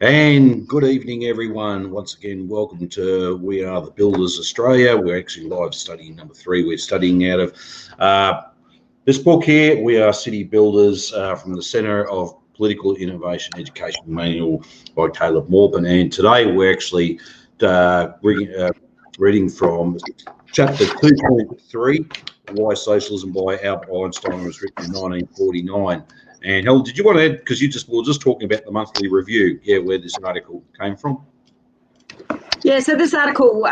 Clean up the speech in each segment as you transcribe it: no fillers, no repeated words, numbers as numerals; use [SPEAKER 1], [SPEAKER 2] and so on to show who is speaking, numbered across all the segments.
[SPEAKER 1] And good evening, everyone. Once again, welcome to We Are the Builders Australia. We're actually live studying number 3. We're studying out of this book here, We Are City Builders, from the Centre of Political Innovation Education Manual by Caleb Morpin. And today we're actually reading from chapter 2.3, Why Socialism by Albert Einstein, was written in 1949. And Helen, did you want to add, because we were just talking about the monthly review, where this article came from?
[SPEAKER 2] Yeah, so this article,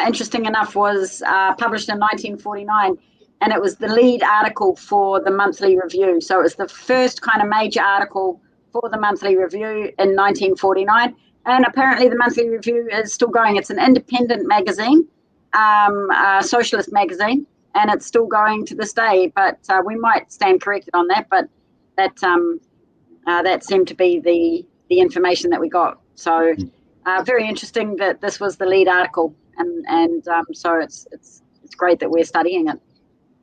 [SPEAKER 2] interesting enough, was published in 1949, and it was the lead article for the monthly review. So it was the first kind of major article for the monthly review in 1949, and apparently the monthly review is still going. It's an independent magazine, a socialist magazine, and it's still going to this day, but we might stand corrected on that, but that seemed to be the information that we got. So very interesting that this was the lead article, and so it's great that we're studying it.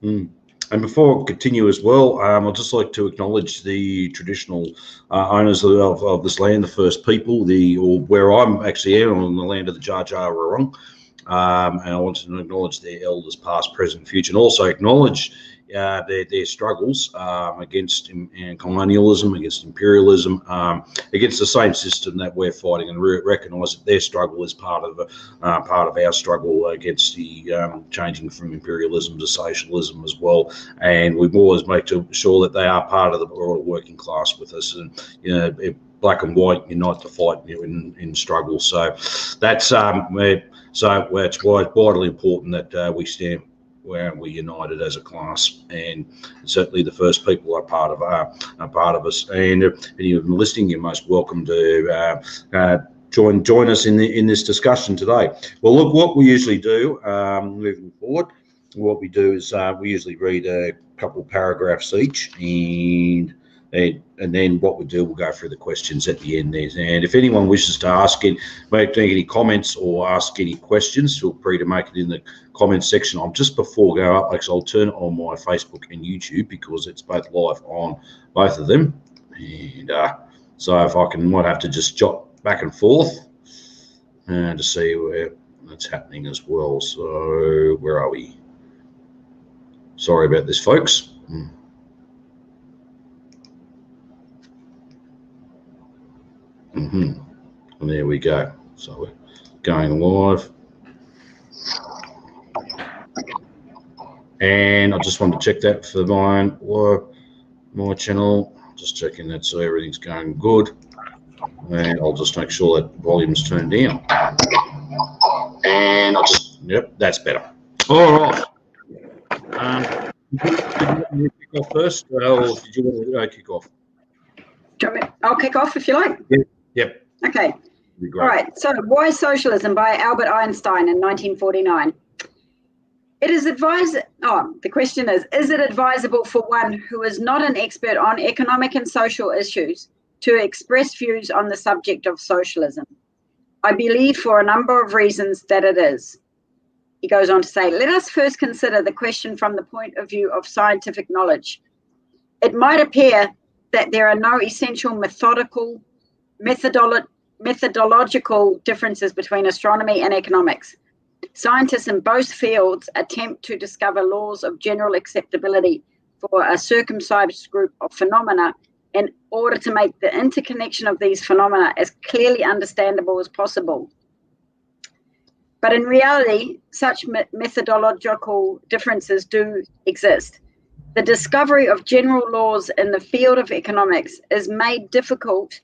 [SPEAKER 1] And before I continue as well, I'd just like to acknowledge the traditional owners of this land, the First People, or where I'm actually on the land of the Jar Jar Wurrung. And I want to acknowledge their elders, past, present, and future, and also acknowledge their struggles against colonialism, against imperialism, against the same system that we're fighting, and recognise that their struggle is part of our struggle against the changing from imperialism to socialism as well. And we've always make sure that they are part of the working class with us, and black and white unite to fight in struggle. So that's why it's vitally important that we stand where we're united as a class, and certainly the First People are part of us. And if you've been listening, you're most welcome to join us in this discussion today. Well, look, what we usually do moving forward, what we do is we usually read a couple of paragraphs each, and then what we do, we'll go through the questions at the end there. And if anyone wishes to make any comments or ask any questions, feel free to make it in the comments section. Just before I go up, actually, I'll turn it on my Facebook and YouTube because it's both live on both of them. And so if I might have to just jot back and forth to see where that's happening as well. So where are we? Sorry about this, folks. And there we go. So we're going live. And I just want to check that for my channel. Just checking that so everything's going good. And I'll just make sure that volume's turned down. And yep, that's better. All right. Did you want me to kick off first, or did you want to kick off?
[SPEAKER 2] I'll kick off if you like.
[SPEAKER 1] Yep.
[SPEAKER 2] Okay. All right. So, Why Socialism by Albert Einstein in 1949. It is advised. The question is it advisable for one who is not an expert on economic and social issues to express views on the subject of socialism? I believe for a number of reasons that it is. He goes on to say, let us first consider the question from the point of view of scientific knowledge. It might appear that there are no essential methodological differences between astronomy and economics. Scientists in both fields attempt to discover laws of general acceptability for a circumscribed group of phenomena in order to make the interconnection of these phenomena as clearly understandable as possible. But in reality, such methodological differences do exist. The discovery of general laws in the field of economics is made difficult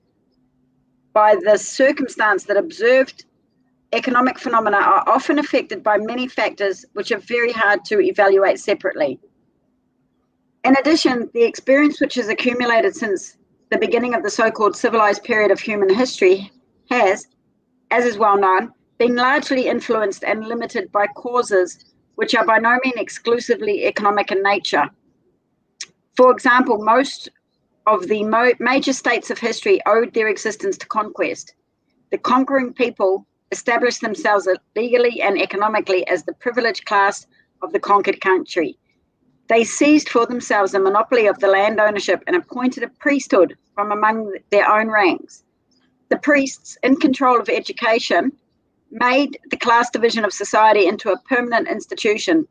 [SPEAKER 2] by the circumstance that observed economic phenomena are often affected by many factors which are very hard to evaluate separately. In addition, the experience which has accumulated since the beginning of the so-called civilized period of human history has, as is well known, been largely influenced and limited by causes which are by no means exclusively economic in nature. For example, most of the major states of history owed their existence to conquest. The conquering people established themselves legally and economically as the privileged class of the conquered country. They seized for themselves a monopoly of the land ownership and appointed a priesthood from among their own ranks. The priests, in control of education, made the class division of society into a permanent institution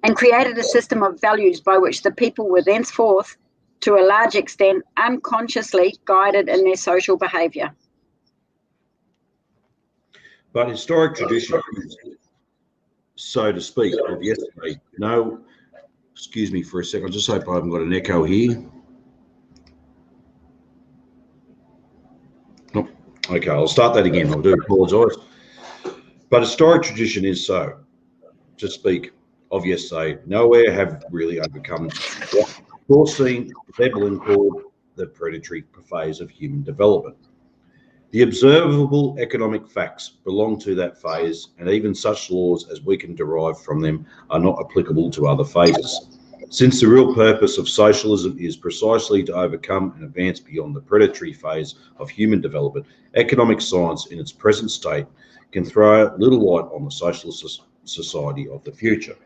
[SPEAKER 2] and created a system of values by which the people were thenceforth, to a large extent, unconsciously guided in their social behaviour.
[SPEAKER 1] But historic tradition is, so to speak, of yesterday. No, excuse me for a second. I just hope I haven't got an echo here. Oh, okay, I'll start that again. I do apologise. But historic tradition is, so to speak, of yesterday. Nowhere have really overcome what foreseen Veblen called the predatory phase of human development. The observable economic facts belong to that phase, and even such laws as we can derive from them are not applicable to other phases. Since the real purpose of socialism is precisely to overcome and advance beyond the predatory phase of human development, economic science in its present state can throw little light on the socialist society of the future.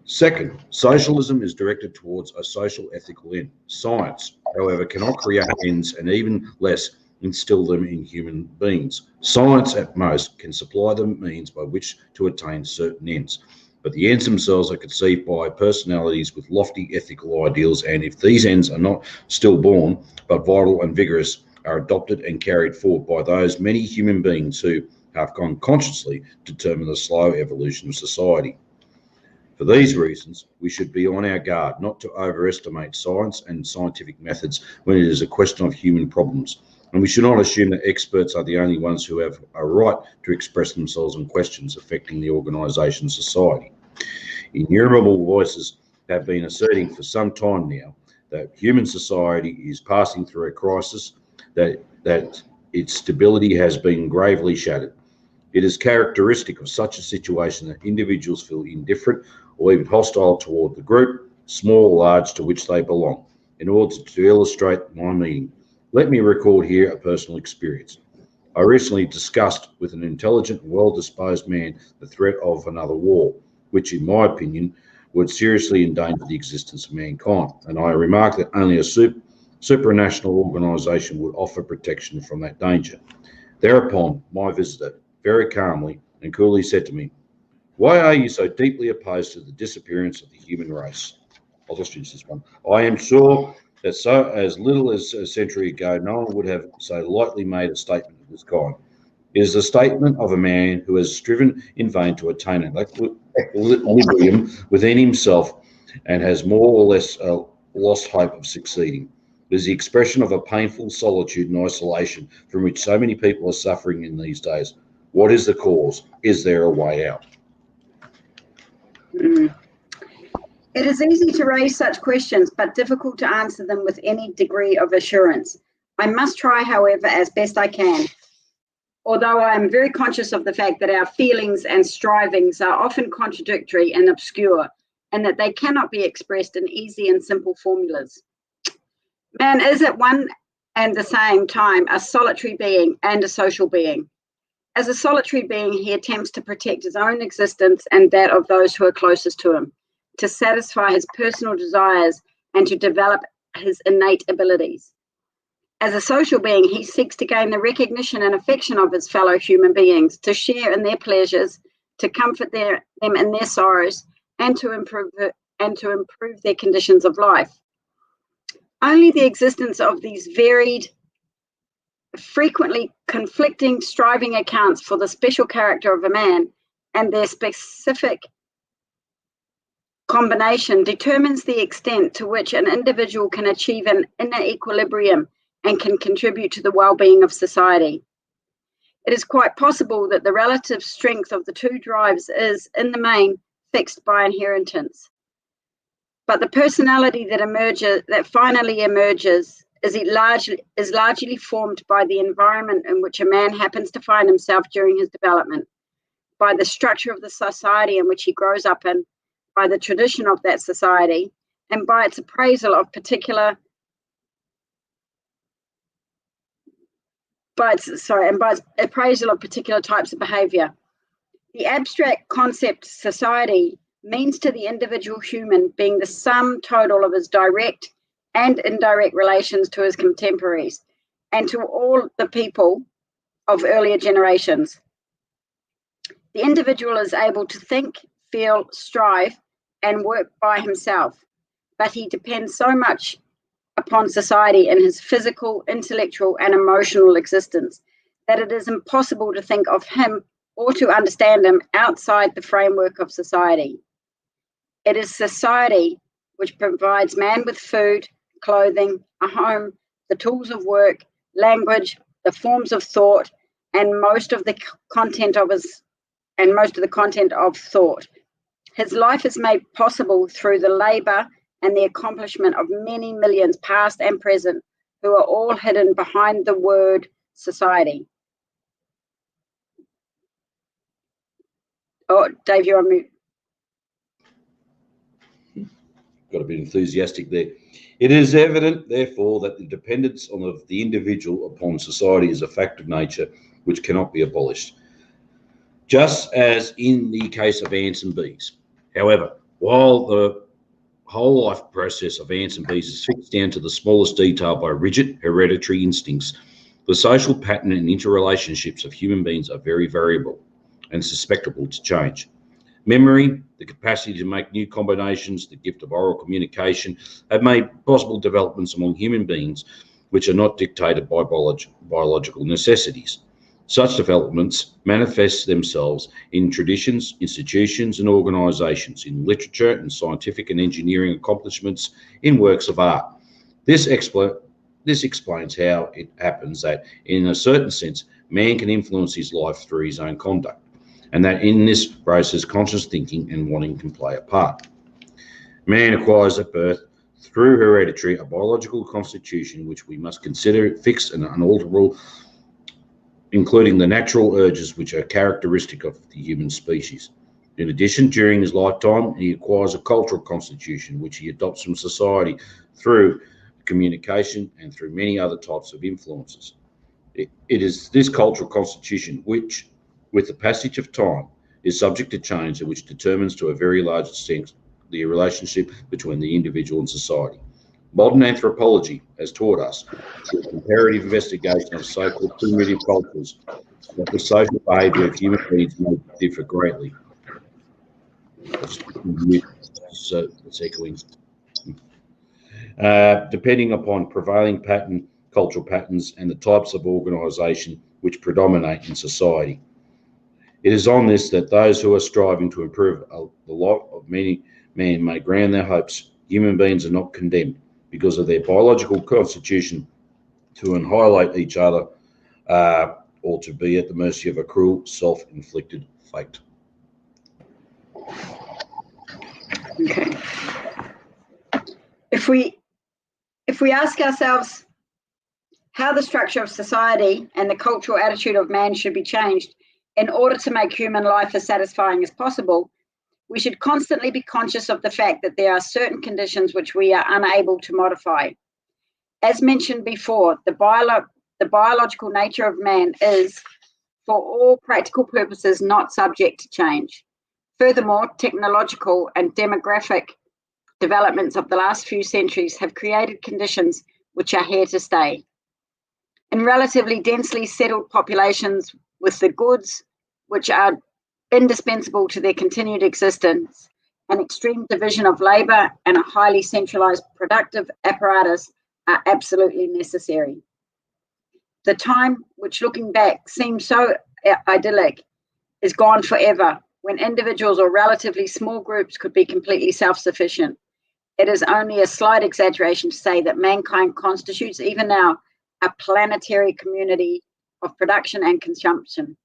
[SPEAKER 1] Second, socialism is directed towards a social ethical end. Science, however, cannot create ends and even less instill them in human beings. Science, at most, can supply the means by which to attain certain ends, but the ends themselves are conceived by personalities with lofty ethical ideals, and if these ends are not stillborn, but vital and vigorous, are adopted and carried forward by those many human beings who have unconsciously determined the slow evolution of society. For these reasons, we should be on our guard not to overestimate science and scientific methods when it is a question of human problems, and we should not assume that experts are the only ones who have a right to express themselves on questions affecting the organisation of society. Innumerable voices have been asserting for some time now that human society is passing through a crisis, that its stability has been gravely shattered. It is characteristic of such a situation that individuals feel indifferent or even hostile toward the group, small or large, to which they belong. In order to illustrate my meaning, let me record here a personal experience. I recently discussed with an intelligent and well-disposed man the threat of another war, which, in my opinion, would seriously endanger the existence of mankind, and I remarked that only a supranational organisation would offer protection from that danger. Thereupon, my visitor very calmly and coolly said to me, "Why are you so deeply opposed to the disappearance of the human race?" I'll just use this one. "I am sure that so as little as a century ago, no one would have so lightly made a statement of this kind. It is the statement of a man who has striven in vain to attain an equilibrium within himself and has more or less lost hope of succeeding. It is the expression of a painful solitude and isolation from which so many people are suffering in these days. What is the cause? Is there a way out?"
[SPEAKER 2] It is easy to raise such questions, but difficult to answer them with any degree of assurance. I must try, however, as best I can, although I am very conscious of the fact that our feelings and strivings are often contradictory and obscure, and that they cannot be expressed in easy and simple formulas. Man is at one and the same time a solitary being and a social being. As a solitary being, he attempts to protect his own existence and that of those who are closest to him, to satisfy his personal desires, and to develop his innate abilities. As a social being, he seeks to gain the recognition and affection of his fellow human beings, to share in their pleasures, to comfort them in their sorrows, and to improve their conditions of life. Only the existence of these varied, frequently conflicting, striving accounts for the special character of a man and their specific combination determines the extent to which an individual can achieve an inner equilibrium and can contribute to the well-being of society. It is quite possible that the relative strength of the two drives is, in the main, fixed by inheritance. But the personality that finally emerges is largely formed by the environment in which a man happens to find himself during his development, by the structure of the society in which he grows up in, by the tradition of that society, and by its appraisal of particular types of behavior. The abstract concept society means to the individual human being the sum total of his direct and indirect relations to his contemporaries, and to all the people of earlier generations. The individual is able to think, feel, strive, and work by himself, but he depends so much upon society in his physical, intellectual, and emotional existence that it is impossible to think of him or to understand him outside the framework of society. It is society which provides man with food, clothing, a home, the tools of work, language, the forms of thought, and most of the content of thought. His life is made possible through the labor and the accomplishment of many millions, past and present, who are all hidden behind the word society. Oh, Dave, you're on mute.
[SPEAKER 1] Got a bit enthusiastic there. It is evident, therefore, that the dependence of the individual upon society is a fact of nature which cannot be abolished, just as in the case of ants and bees. However, while the whole life process of ants and bees is fixed down to the smallest detail by rigid hereditary instincts, the social pattern and interrelationships of human beings are very variable and susceptible to change. Memory, the capacity to make new combinations, the gift of oral communication have made possible developments among human beings which are not dictated by biological necessities. Such developments manifest themselves in traditions, institutions, and organisations, in literature and scientific and engineering accomplishments, in works of art. This explains how it happens that, in a certain sense, man can influence his life through his own conduct, and that in this process conscious thinking and wanting can play a part. Man acquires at birth, through hereditary, a biological constitution which we must consider fixed and unalterable, including the natural urges which are characteristic of the human species. In addition, during his lifetime, he acquires a cultural constitution which he adopts from society through communication and through many other types of influences. It is this cultural constitution which, with the passage of time, is subject to change and which determines to a very large extent the relationship between the individual and society. Modern anthropology has taught us, through comparative investigation of so-called primitive cultures, that the social behaviour of human beings may differ greatly. Depending upon prevailing cultural patterns and the types of organisation which predominate in society. It is on this that those who are striving to improve the lot of many men may ground their hopes. Human beings are not condemned because of their biological constitution to annihilate each other or to be at the mercy of a cruel, self-inflicted fate.
[SPEAKER 2] Okay. If we ask ourselves how the structure of society and the cultural attitude of man should be changed in order to make human life as satisfying as possible, we should constantly be conscious of the fact that there are certain conditions which we are unable to modify. As mentioned before, the biological nature of man is, for all practical purposes, not subject to change. Furthermore, technological and demographic developments of the last few centuries have created conditions which are here to stay. In relatively densely settled populations with the goods which are indispensable to their continued existence, an extreme division of labour and a highly centralised productive apparatus are absolutely necessary. The time which, looking back, seems so idyllic is gone forever, when individuals or relatively small groups could be completely self-sufficient. It is only a slight exaggeration to say that mankind constitutes, even now, a planetary community of production and consumption.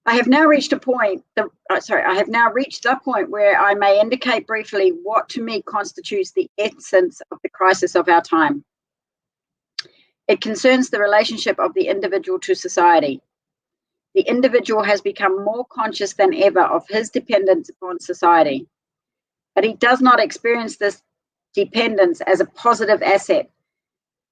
[SPEAKER 2] I have now reached the point where I may indicate briefly what to me constitutes the essence of the crisis of our time. It concerns the relationship of the individual to society. The individual has become more conscious than ever of his dependence upon society, but he does not experience this dependence as a positive asset,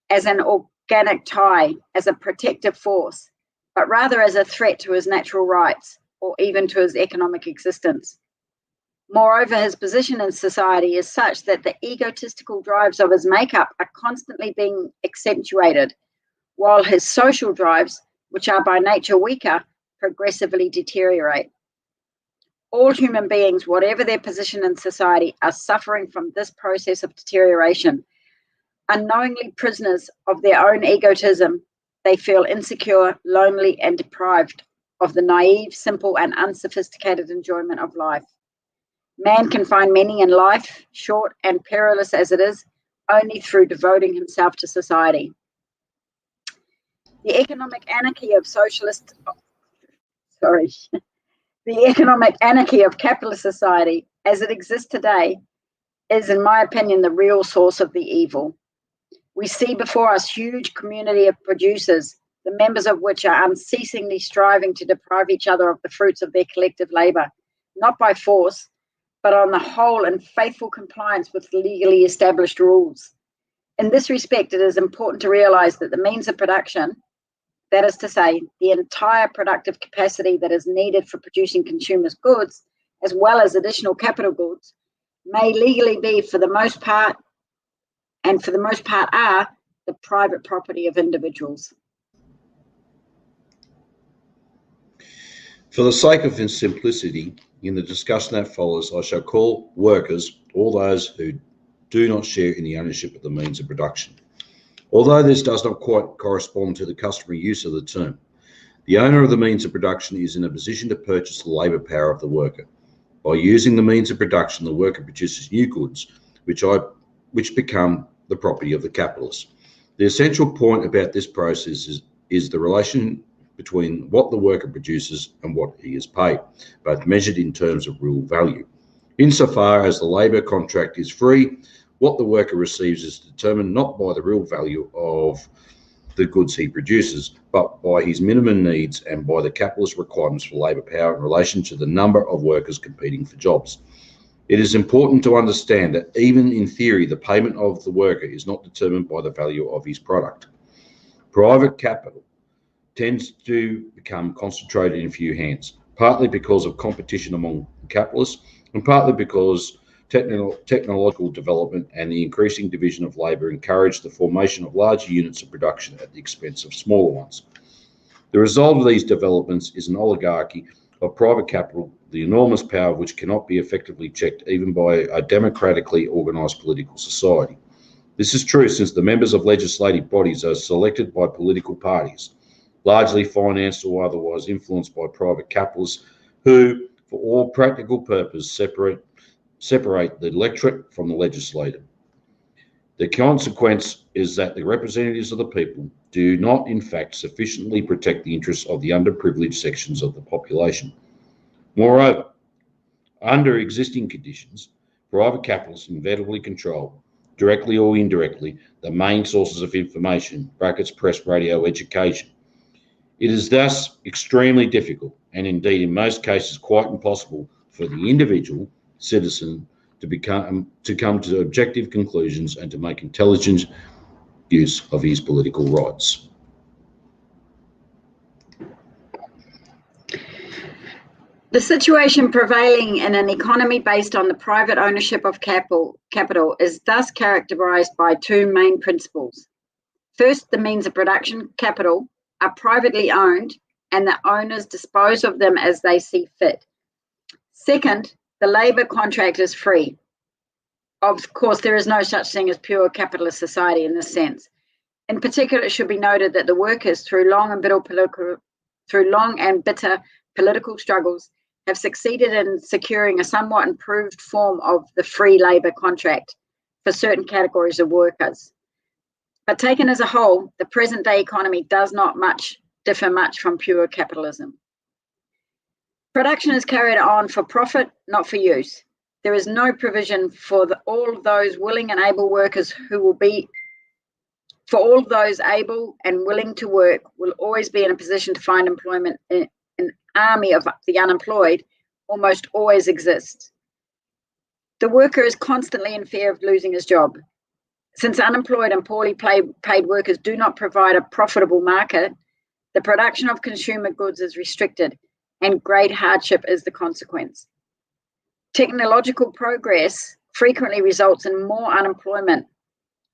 [SPEAKER 2] as an organic tie, as a protective force, but rather as a threat to his natural rights or even to his economic existence. Moreover, his position in society is such that the egotistical drives of his makeup are constantly being accentuated, while his social drives, which are by nature weaker, progressively deteriorate. All human beings, whatever their position in society, are suffering from this process of deterioration. Unknowingly prisoners of their own egotism, they feel insecure, lonely, and deprived of the naive, simple, and unsophisticated enjoyment of life. Man can find meaning in life, short and perilous as it is, only through devoting himself to society. The economic anarchy of the economic anarchy of capitalist society, as it exists today, is, in my opinion, the real source of the evil. We see before us huge community of producers, the members of which are unceasingly striving to deprive each other of the fruits of their collective labor, not by force, but on the whole in faithful compliance with legally established rules. In this respect, it is important to realize that the means of production, that is to say, the entire productive capacity that is needed for producing consumers' goods, as well as additional capital goods, may legally be, for the most part, are the private property of individuals.
[SPEAKER 1] For the sake of simplicity, in the discussion that follows, I shall call workers all those who do not share in the ownership of the means of production. Although this does not quite correspond to the customary use of the term, the owner of the means of production is in a position to purchase the labour power of the worker. By using the means of production, the worker produces new goods, which become the property of the capitalist. The essential point about this process is the relation between what the worker produces and what he is paid, both measured in terms of real value. Insofar as the labour contract is free, what the worker receives is determined not by the real value of the goods he produces, but by his minimum needs and by the capitalist requirements for labour power in relation to the number of workers competing for jobs. It is important to understand that even in theory, the payment of the worker is not determined by the value of his product. Private capital tends to become concentrated in a few hands, partly because of competition among capitalists and partly because technological development and the increasing division of labour encourage the formation of larger units of production at the expense of smaller ones. The result of these developments is an oligarchy of private capital, the enormous power of which cannot be effectively checked even by a democratically organised political society. This is true since the members of legislative bodies are selected by political parties, largely financed or otherwise influenced by private capitalists who, for all practical purposes, separate the electorate from the legislature. The consequence is that the representatives of the people do not, in fact, sufficiently protect the interests of the underprivileged sections of the population. Moreover, under existing conditions, private capitalists inevitably control, directly or indirectly, the main sources of information, press, radio, education. It is thus extremely difficult, and indeed in most cases quite impossible, for the individual citizen to come to objective conclusions and to make intelligent use of his political rights.
[SPEAKER 2] The situation prevailing in an economy based on the private ownership of capital is thus characterized by two main principles. First, the means of production, capital, are privately owned and the owners dispose of them as they see fit. Second, the labour contract is free. Of course, there is no such thing as pure capitalist society in this sense. In particular, it should be noted that the workers, through long and bitter political struggles, have succeeded in securing a somewhat improved form of the free labour contract for certain categories of workers. But taken as a whole, the present-day economy does not differ much from pure capitalism. Production is carried on for profit, not for use. There is no provision for all of those willing and able workers for all of those able and willing to work will always be in a position to find employment. An army of the unemployed almost always exists. The worker is constantly in fear of losing his job. Since unemployed and poorly paid workers do not provide a profitable market, the production of consumer goods is restricted, and great hardship is the consequence. Technological progress frequently results in more unemployment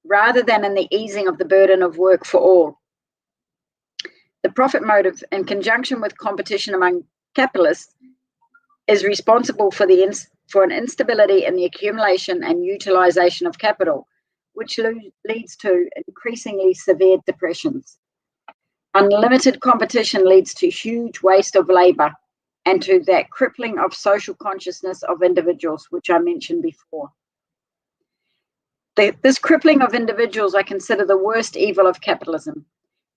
[SPEAKER 2] rather than in the easing of the burden of work for all. The profit motive, in conjunction with competition among capitalists, is responsible for an instability in the accumulation and utilization of capital, which leads to increasingly severe depressions. Unlimited competition leads to huge waste of labor and to that crippling of social consciousness of individuals, which I mentioned before. This crippling of individuals I consider the worst evil of capitalism.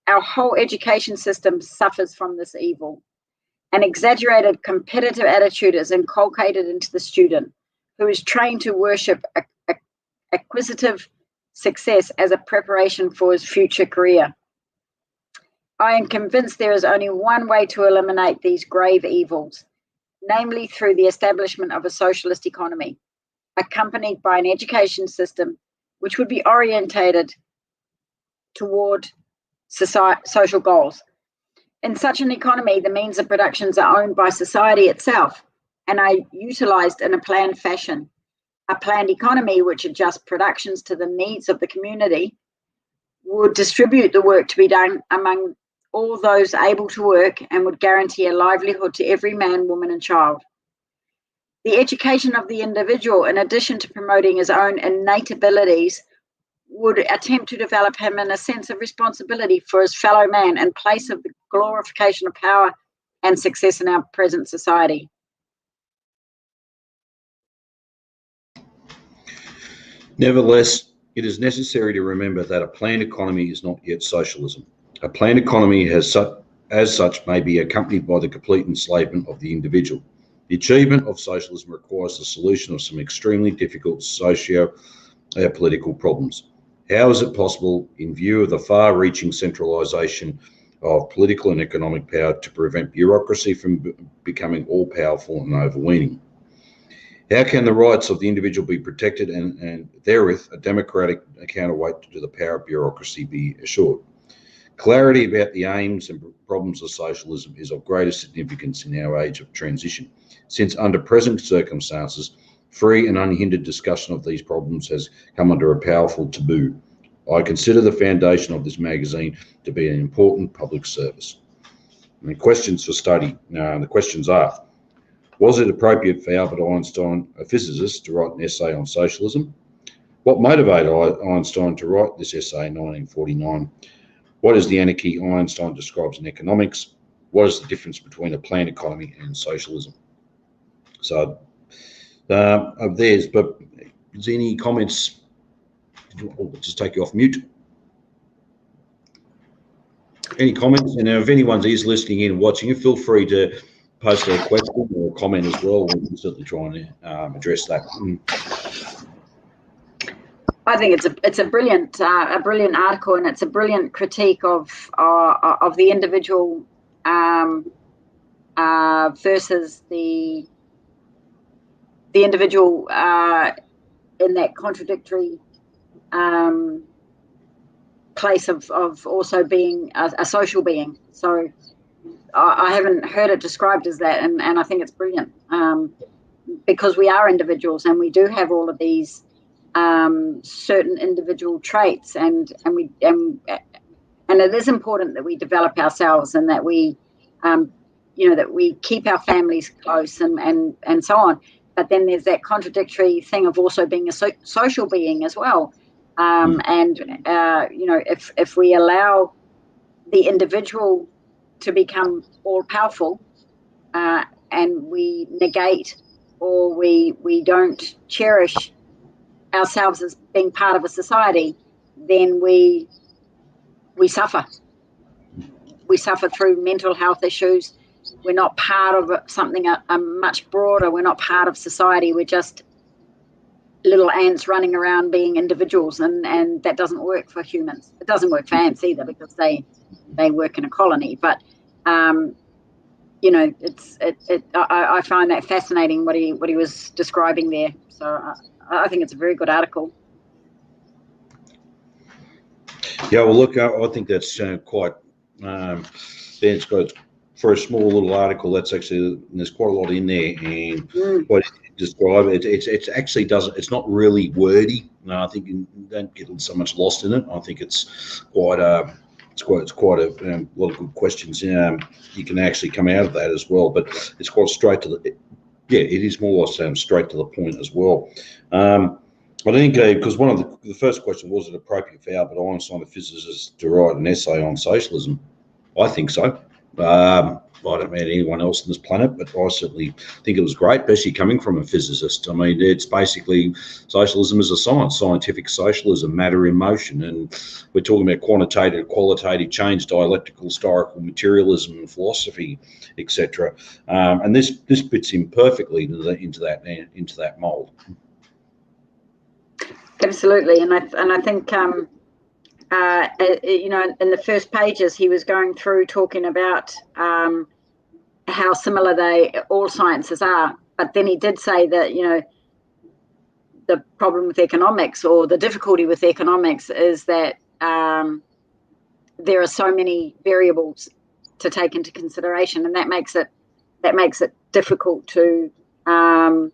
[SPEAKER 2] Our whole education system suffers from this evil. An exaggerated competitive attitude is inculcated into the student, who is trained to worship acquisitive success as a preparation for his future career. I am convinced there is only one way to eliminate these grave evils, namely through the establishment of a socialist economy, accompanied by an education system which would be orientated toward social goals. In such an economy, the means of productions are owned by society itself and are utilized in a planned fashion. A planned economy which adjusts productions to the needs of the community would distribute the work to be done among all those able to work and would guarantee a livelihood to every man, woman, and child. The education of the individual, in addition to promoting his own innate abilities, would attempt to develop him in a sense of responsibility for his fellow man in place of the glorification of power and success in our present society.
[SPEAKER 1] Nevertheless, it is necessary to remember that a planned economy is not yet socialism. A planned economy as such may be accompanied by the complete enslavement of the individual. The achievement of socialism requires the solution of some extremely difficult socio-political problems. How is it possible, in view of the far-reaching centralisation of political and economic power, to prevent bureaucracy from becoming all-powerful and overweening? How can the rights of the individual be protected and therewith a democratic counterweight to the power of bureaucracy be assured? Clarity about the aims and problems of socialism is of greater significance in our age of transition, since under present circumstances, free and unhindered discussion of these problems has come under a powerful taboo. I consider the foundation of this magazine to be an important public service. And the questions for study. The questions are: was it appropriate for Albert Einstein, a physicist, to write an essay on socialism? What motivated Einstein to write this essay in 1949? What is the anarchy Einstein describes in economics? What is the difference between a planned economy and socialism? So, of theirs, but is there any comments? I'll just take you off mute. Any comments? And if anyone is listening in and watching, feel free to post a question or a comment as well. We can certainly try and address that.
[SPEAKER 2] I think it's a brilliant article, and it's a brilliant critique of the individual versus the individual in that contradictory place of also being a social being. So I haven't heard it described as that, and I think it's brilliant, because we are individuals and we do have all of these certain individual traits, and it is important that we develop ourselves and that we that we keep our families close and so on. But then there's that contradictory thing of also being a social being as well. If we allow the individual to become all powerful, and we negate or we don't cherish ourselves as being part of a society, then we suffer. We suffer through mental health issues. We're not part of something much broader. We're not part of society. We're just little ants running around being individuals, and that doesn't work for humans. It doesn't work for ants either, because they work in a colony. But I find that fascinating what he was describing there. So I think it's a very good article.
[SPEAKER 1] Yeah, well, look, I think that's quite. Ben's got for a small little article, that's actually, there's quite a lot in there, and what it describes, it's actually doesn't, it's not really wordy. No, I think you don't get so much lost in it. I think it's quite a lot of good questions. You can actually come out of that as well, but it's quite straight to the, yeah, it is more straight to the point as well. I think because one of the first question was it appropriate for Albert Einstein, a physicist, to write an essay on socialism? I think so. I don't know anyone else on this planet, but I certainly think it was great, especially coming from a physicist. I mean, it's basically socialism is a science, scientific socialism, matter in motion, and we're talking about quantitative, qualitative change, dialectical, historical materialism, and philosophy, etc. And this fits in perfectly into that mold.
[SPEAKER 2] Absolutely, and I think you know, in the first pages he was going through talking about how similar all sciences are, but then he did say that, you know, the problem with economics, or the difficulty with economics, is that there are so many variables to take into consideration, and that makes it difficult to come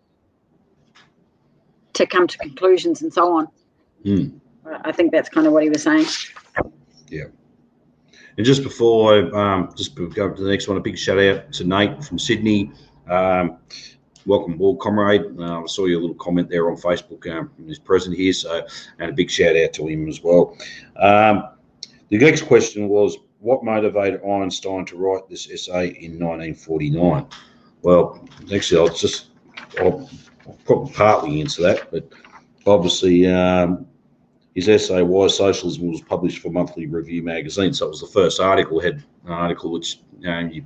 [SPEAKER 2] to conclusions and so on. I think that's kind of what he was saying.
[SPEAKER 1] Yeah. And just before I go to the next one, a big shout out to Nate from Sydney. Welcome, War Comrade. I saw your little comment there on Facebook. He's present here, so, and a big shout out to him as well. The next question was, what motivated Einstein to write this essay in 1949? Well, actually, I'll probably partly answer that, but obviously his essay, Why Socialism, was published for Monthly Review magazine. So it was the first article, had an article which you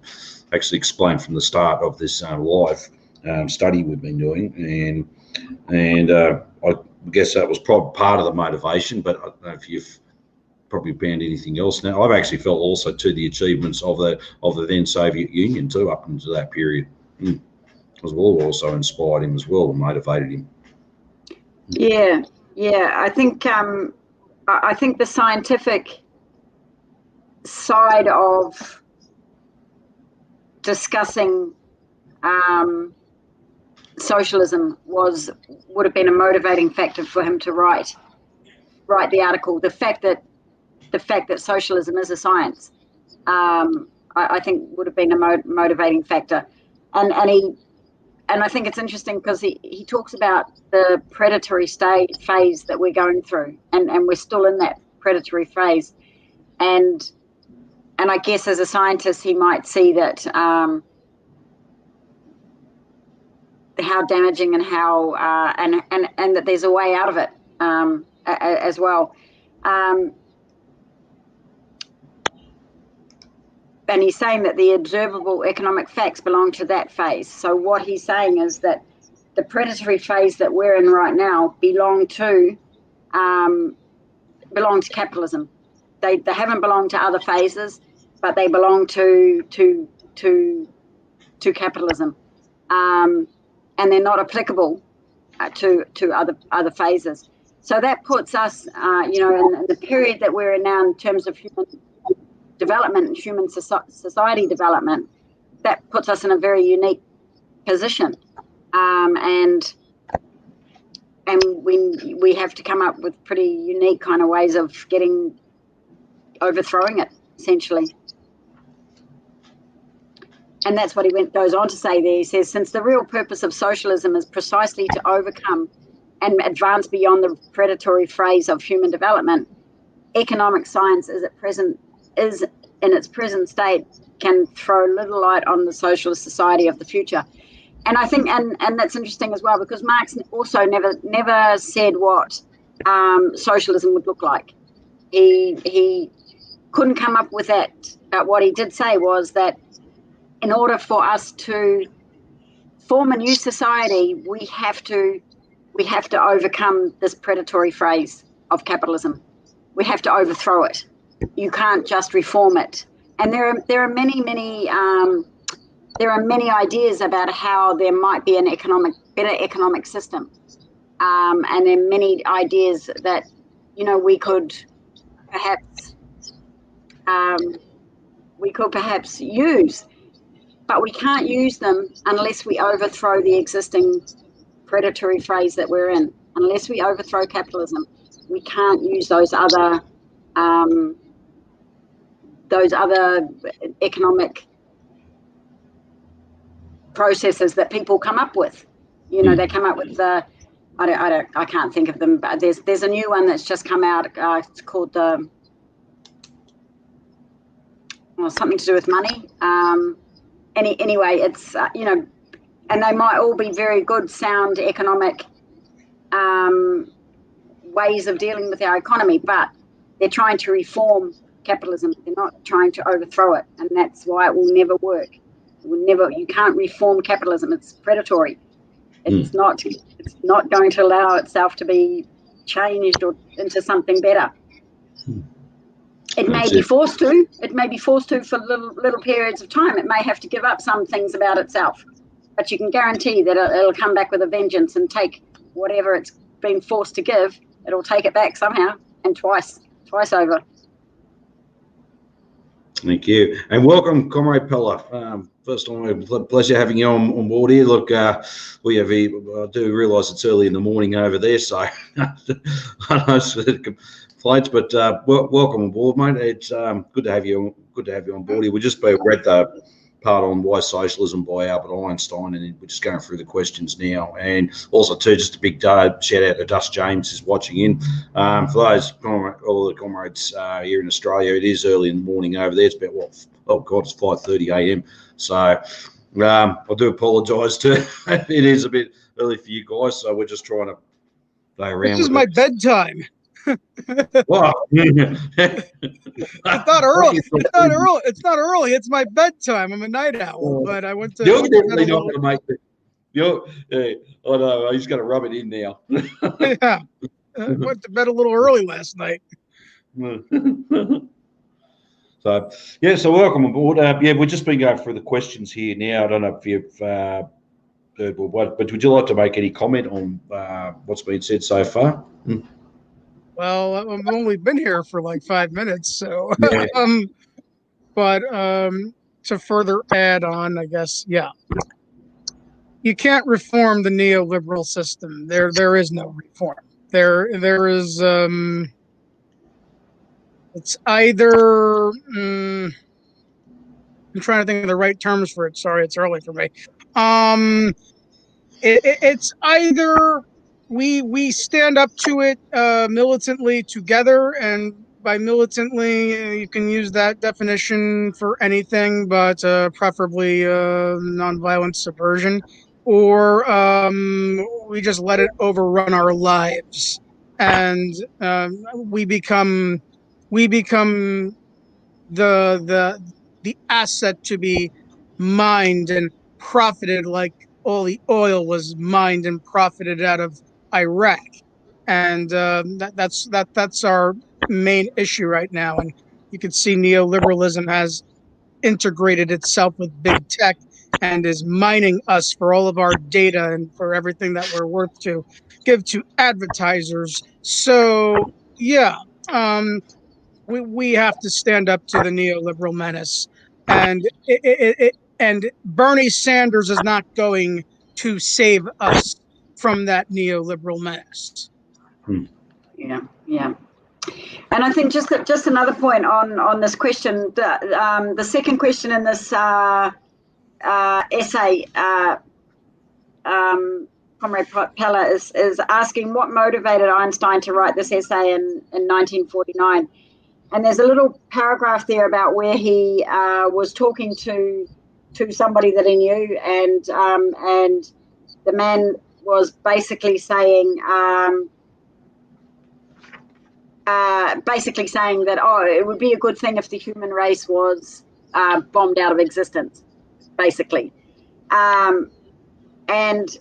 [SPEAKER 1] actually explained from the start of this live study we've been doing. And I guess that was probably part of the motivation, but I don't know if you've probably found anything else. Now, I've actually felt also to the achievements of the then Soviet Union too, up into that period, as well, also inspired him as well and motivated him.
[SPEAKER 2] Yeah, I think the scientific side of discussing socialism would have been a motivating factor for him to write the article. The fact that socialism is a science, I think would have been a motivating factor, and I think it's interesting because he talks about the predatory phase that we're going through, and we're still in that predatory phase, and I guess as a scientist he might see that how damaging and how and that there's a way out of it as well. And he's saying that the observable economic facts belong to that phase. So what he's saying is that the predatory phase that we're in right now belong to capitalism. They haven't belonged to other phases, but they belong to capitalism, and they're not applicable to other phases. So that puts us, you know, in the period that we're in now in terms of human development and human society development, that puts us in a very unique position, and we have to come up with pretty unique kind of ways of overthrowing it, essentially. And that's what he goes on to say there. He says, since the real purpose of socialism is precisely to overcome and advance beyond the predatory phase of human development, economic science is in its present state can throw little light on the socialist society of the future. And I think, and that's interesting as well, because Marx also never said what socialism would look like. He couldn't come up with that. What he did say was that in order for us to form a new society, we have to overcome this predatory phase of capitalism. We have to overthrow it. You can't just reform it. And there are many ideas about how there might be better economic system, and there are many ideas that, you know, we could perhaps use. but we can't use them unless we overthrow the existing predatory phase that we're in. Unless we overthrow capitalism, we can't use those other economic processes that people come up with. You know, they come up with the I can't think of them, but there's a new one that's just come out. It's called the something to do with money. Anyway, it's you know, and they might all be very good, sound economic ways of dealing with our economy, but they're trying to reform capitalism. They're not trying to overthrow it, and that's why it will never work. It will never. You can't reform capitalism. It's predatory. It's not going to allow itself to be changed or into something better. It may be forced to. It may be forced to for little periods of time. It may have to give up some things about itself, but you can guarantee that it'll come back with a vengeance and take whatever it's been forced to give. It'll take it back somehow, and twice over.
[SPEAKER 1] Thank you, and welcome, Comrade Pella. First time, pleasure having you on board here. Look, I do realise it's early in the morning over there, so I know it's complaints, but welcome on board, mate. It's good to have you. Good to have you on board here. We just read the part on Why Socialism by Albert Einstein, and we're just going through the questions now. And also, too, just a big shout out to Dust James who's watching in. For those all the comrades here in Australia, it is early in the morning over there. It's about it's 5:30 a.m. So I do apologise too. It is a bit early for you guys, so we're just trying to play around.
[SPEAKER 3] This is my bedtime.
[SPEAKER 1] Wow.
[SPEAKER 3] It's not early. It's not early. It's my bedtime. I'm a night owl, but I went to.
[SPEAKER 1] You're definitely not going to make it. I know. He's going to rub it in now.
[SPEAKER 3] Yeah, I went to bed a little early last night.
[SPEAKER 1] So welcome aboard. We've just been going through the questions here now. I don't know if you've heard what, but would you like to make any comment on what's been said so far?
[SPEAKER 3] Well, I've only been here for like 5 minutes, so
[SPEAKER 1] yeah.
[SPEAKER 3] But to further add on, I guess, you can't reform the neoliberal system. There is no reform. There is it's either I'm trying to think of the right terms for it. Sorry, it's early for me. It's either we stand up to it militantly together, and by militantly you can use that definition for anything, but preferably nonviolent subversion, or we just let it overrun our lives, and we become the asset to be mined and profited, like all the oil was mined and profited out of Iraq, and that's our main issue right now. And you can see neoliberalism has integrated itself with big tech and is mining us for all of our data and for everything that we're worth to give to advertisers. So we have to stand up to the neoliberal menace, and and Bernie Sanders is not going to save us from that neoliberal menace.
[SPEAKER 2] Yeah. And I think just another point on this question. The second question in this essay, Comrade Pella is asking what motivated Einstein to write this essay in 1949. And there's a little paragraph there about where he was talking to somebody that he knew, and the man was basically saying that it would be a good thing if the human race was bombed out of existence, basically, and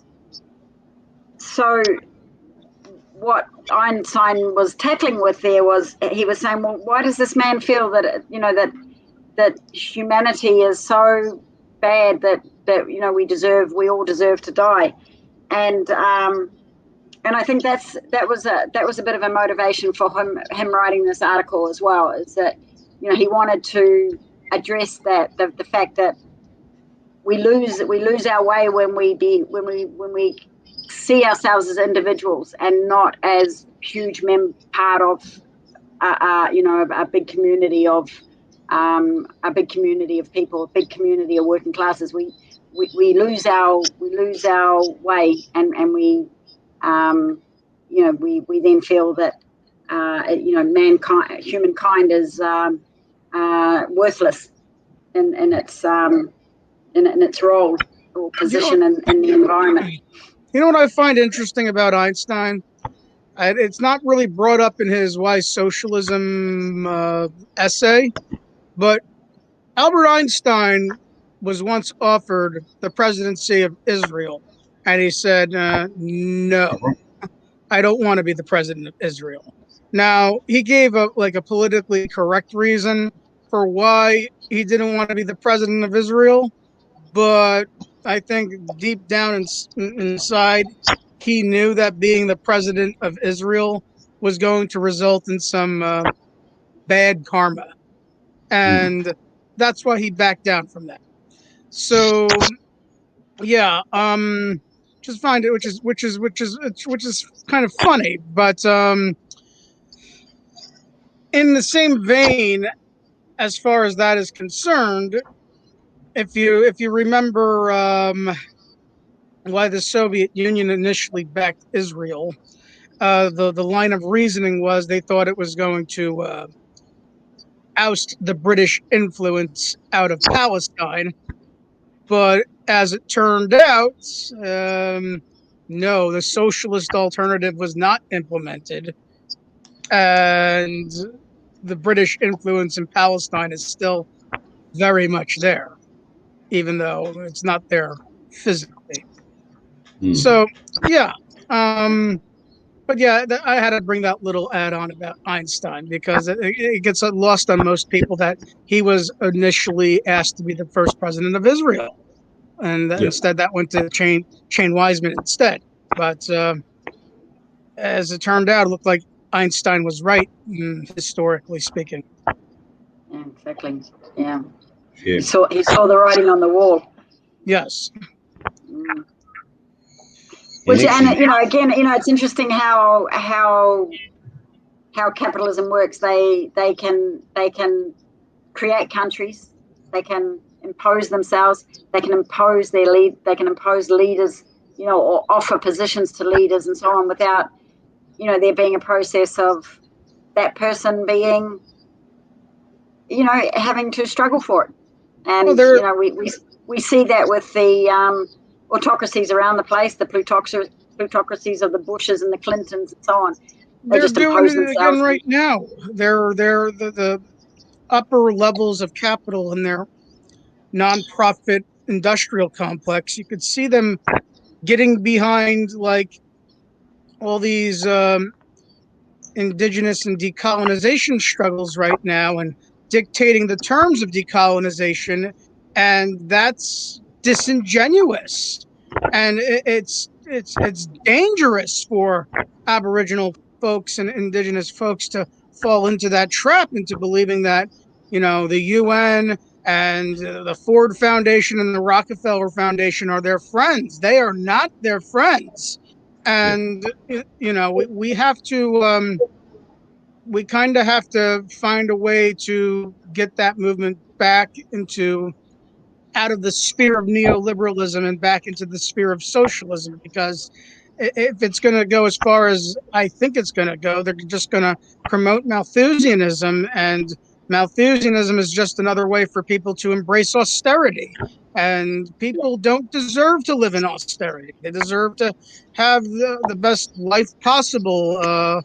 [SPEAKER 2] so what Einstein was tackling with there was, he was saying, well, why does this man feel that that humanity is so bad that we all deserve to die, and I think that was a bit of a motivation for him writing this article as well, is that he wanted to address that the fact that we lose our way when we see ourselves as individuals and not as huge part of a big community of people, a big community of working classes. We lose our way, and we we then feel that humankind is worthless in its role or position in the environment.
[SPEAKER 3] You know what I find interesting about Einstein? It's not really brought up in his Why Socialism essay, but Albert Einstein was once offered the presidency of Israel, and he said, no, I don't want to be the president of Israel. Now, he gave a politically correct reason for why he didn't want to be the president of Israel, but I think deep down inside, he knew that being the president of Israel was going to result in some bad karma. And that's why he backed down from that. So yeah, just find it, which is kind of funny, but in the same vein, as far as that is concerned, if you remember why the Soviet Union initially backed Israel, the line of reasoning was they thought it was going to oust the British influence out of Palestine. But as it turned out, no, the socialist alternative was not implemented. And the British influence in Palestine is still very much there, even though it's not there physically. So, yeah. But yeah, I had to bring that little add-on about Einstein because it gets lost on most people that he was initially asked to be the first president of Israel, and instead that went to Chain Wiseman instead. But as it turned out, it looked like Einstein was right, historically speaking.
[SPEAKER 2] Yeah, exactly. Yeah. He saw the writing on the wall.
[SPEAKER 3] Yes.
[SPEAKER 2] Which, and again, it's interesting how capitalism works. They can create countries. They can impose themselves. They can impose They can impose leaders, or offer positions to leaders and so on, without, there being a process of that person being, having to struggle for it. And we see that with the autocracies around the place, the plutocracies of the Bushes and the Clintons and so on.
[SPEAKER 3] They're doing it again right now. They're the upper levels of capital in their nonprofit industrial complex. You could see them getting behind all these indigenous and decolonization struggles right now and dictating the terms of decolonization, and that's disingenuous, and it's dangerous for Aboriginal folks and indigenous folks to fall into that trap, into believing that the UN and the Ford Foundation and the Rockefeller Foundation are their friends. They are not their friends. And we have to we kind of have to find a way to get that movement back out of the sphere of neoliberalism and back into the sphere of socialism, because if it's going to go as far as I think it's going to go, they're just going to promote Malthusianism, and Malthusianism is just another way for people to embrace austerity. And people don't deserve to live in austerity. They deserve to have the best life possible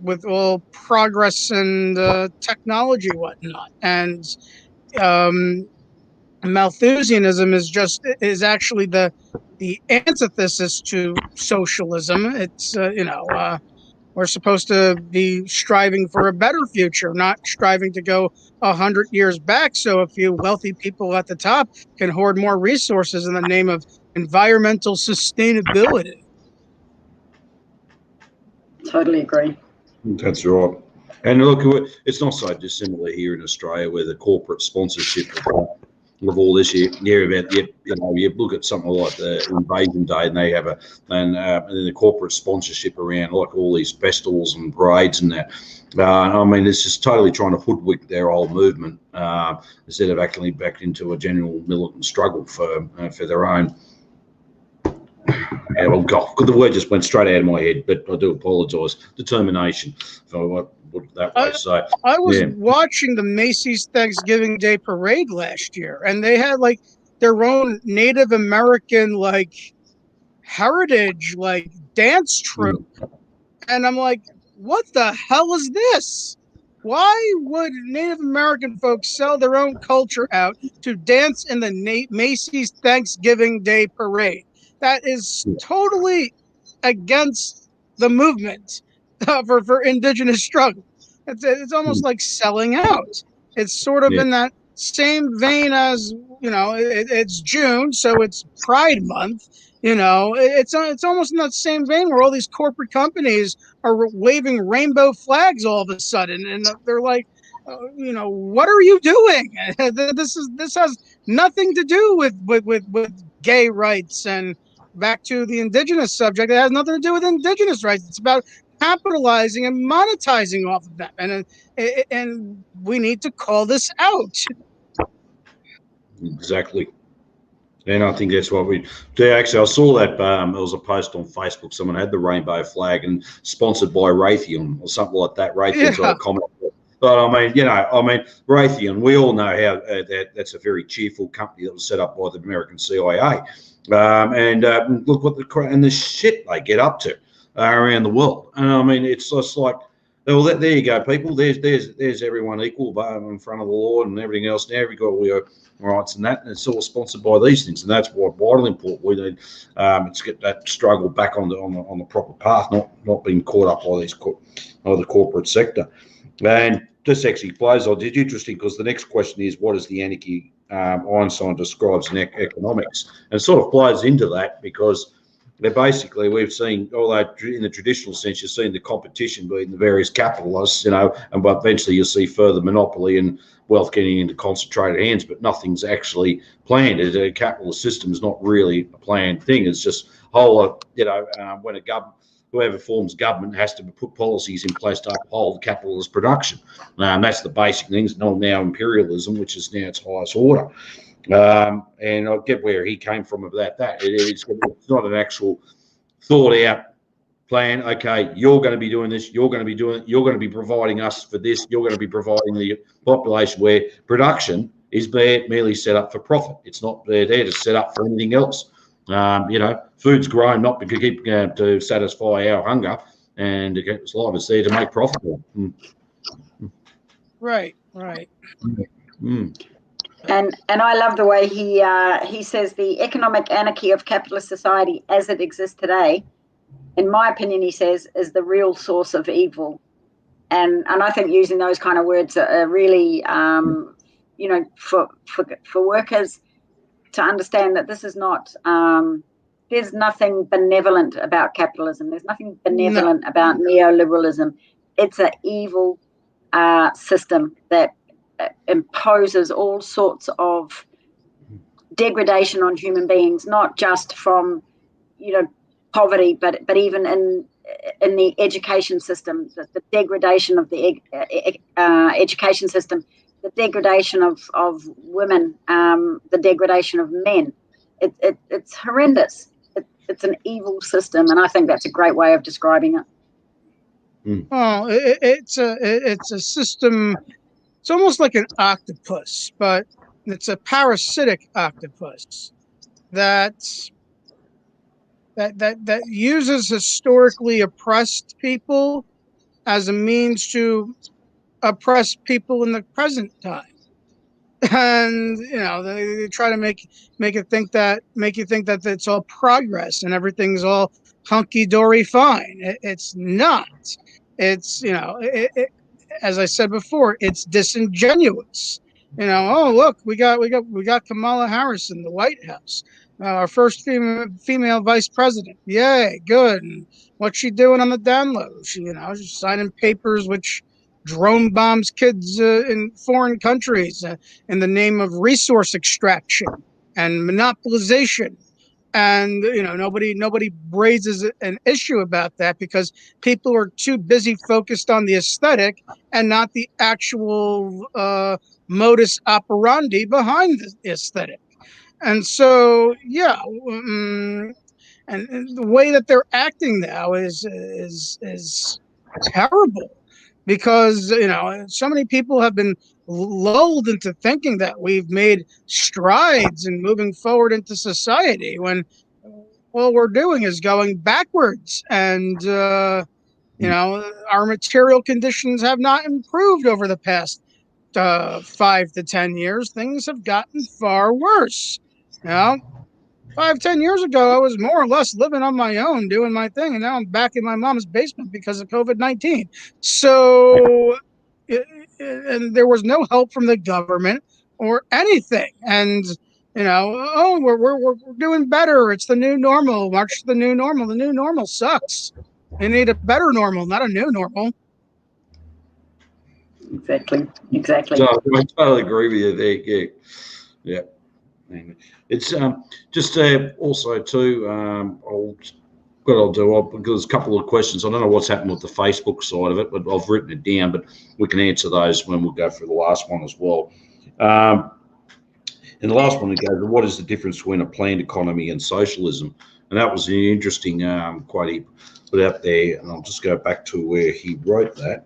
[SPEAKER 3] with all progress and technology, whatnot. And Malthusianism is actually the antithesis to socialism. It's we're supposed to be striving for a better future, not striving to go 100 years back so a few wealthy people at the top can hoard more resources in the name of environmental sustainability.
[SPEAKER 2] Totally agree.
[SPEAKER 1] That's right. And look, it's not so dissimilar here in Australia, where the corporate sponsorship of of all this, you hear about you look at something like the Invasion Day, and they have and then the corporate sponsorship around like all these festivals and parades and that. I mean, it's just totally trying to hoodwink their whole movement instead of actually back into a general militant struggle for their own. Yeah, well, God, the word just went straight out of my head, but I do apologise. Determination, if I put it that way. So
[SPEAKER 3] I was watching the Macy's Thanksgiving Day Parade last year, and they had like their own Native American like heritage like dance troupe, and I'm like, what the hell is this? Why would Native American folks sell their own culture out to dance in the Macy's Thanksgiving Day Parade? That is totally against the movement for indigenous struggle. It's almost like selling out. It's sort of in that same vein as, it's June, so it's Pride Month. It's almost in that same vein where all these corporate companies are waving rainbow flags all of a sudden, and they're like, what are you doing? This has nothing to do with gay rights. And back to the indigenous subject, it has nothing to do with indigenous rights. It's about capitalizing and monetizing off of them, and we need to call this out.
[SPEAKER 1] Exactly. And I think that's what we do. Actually, I saw that there was a post on Facebook. Someone had the rainbow flag and sponsored by Raytheon or something like that. Raytheon's got a comment. But I mean, Raytheon, we all know how that's a very cheerful company that was set up by the American CIA. Look what the shit they get up to around the world. And I mean, it's just like, well, there you go, people. There's everyone equal in front of the law and everything else. Now we've got all your rights and that, and it's all sponsored by these things, and that's what vitally important. We need to get that struggle back on the proper path, not being caught up by the corporate sector. And this actually plays on. It's interesting because the next question is, what is the anarchy Einstein describes in economics? And it sort of plays into that because basically we've seen, although in the traditional sense, you've seen the competition between the various capitalists, but eventually you'll see further monopoly and wealth getting into concentrated hands, but nothing's actually planned. A capitalist system is not really a planned thing. It's just when a government, whoever forms government has to put policies in place to uphold capitalist production. That's the basic things. Not now imperialism, which is now its highest order. And I get where he came from about that. It's not an actual thought out plan. Okay, you're going to be doing this. You're going to be doing it. You're going to be providing us for this. You're going to be providing the population, where production is merely set up for profit. It's not there to set up for anything else. Food's grown not to keep to satisfy our hunger and to keep us alive. It's there to make profit.
[SPEAKER 3] Right.
[SPEAKER 2] And I love the way he says the economic anarchy of capitalist society as it exists today, in my opinion, he says, is the real source of evil. And I think using those kind of words are really, for workers to understand that this is not, there's nothing benevolent about capitalism. There's nothing benevolent about neoliberalism. It's an evil system that imposes all sorts of degradation on human beings, not just from, poverty, but even in the education system, the degradation of the education system, the degradation of women, the degradation of men. It's horrendous. It's an evil system, and I think that's a great way of describing it.
[SPEAKER 3] Oh, it's a system. It's almost like an octopus, but it's a parasitic octopus that uses historically oppressed people as a means to oppress people in the present time. And they try to make you think that it's all progress and everything's all hunky-dory fine. It's not. It's as I said before, it's disingenuous. Oh look, we got Kamala Harris in the White House, our first female vice president. Yay, good. And what's she doing on the down low? She's signing papers which drone bombs kids in foreign countries in the name of resource extraction and monopolization. And nobody raises an issue about that because people are too busy focused on the aesthetic and not the actual modus operandi behind the aesthetic. And so, yeah, and the way that they're acting now is terrible, because so many people have been lulled into thinking that we've made strides in moving forward into society when all we're doing is going backwards. And our material conditions have not improved over the past 5 to 10 years. Things have gotten far worse. 5, 10 years ago, I was more or less living on my own, doing my thing, and now I'm back in my mom's basement because of COVID-19. So, and there was no help from the government or anything. And we're doing better. It's the new normal. March to the new normal. The new normal sucks. They need a better normal, not a new normal.
[SPEAKER 2] Exactly.
[SPEAKER 1] So I totally agree with you there. Yeah. It's just also too. I'll do because a couple of questions. I don't know what's happened with the Facebook side of it, but I've written it down. But we can answer those when we go through the last one as well. And the last one, it goes, what is the difference between a planned economy and socialism? And that was an interesting quote he put out there. And I'll just go back to where he wrote that.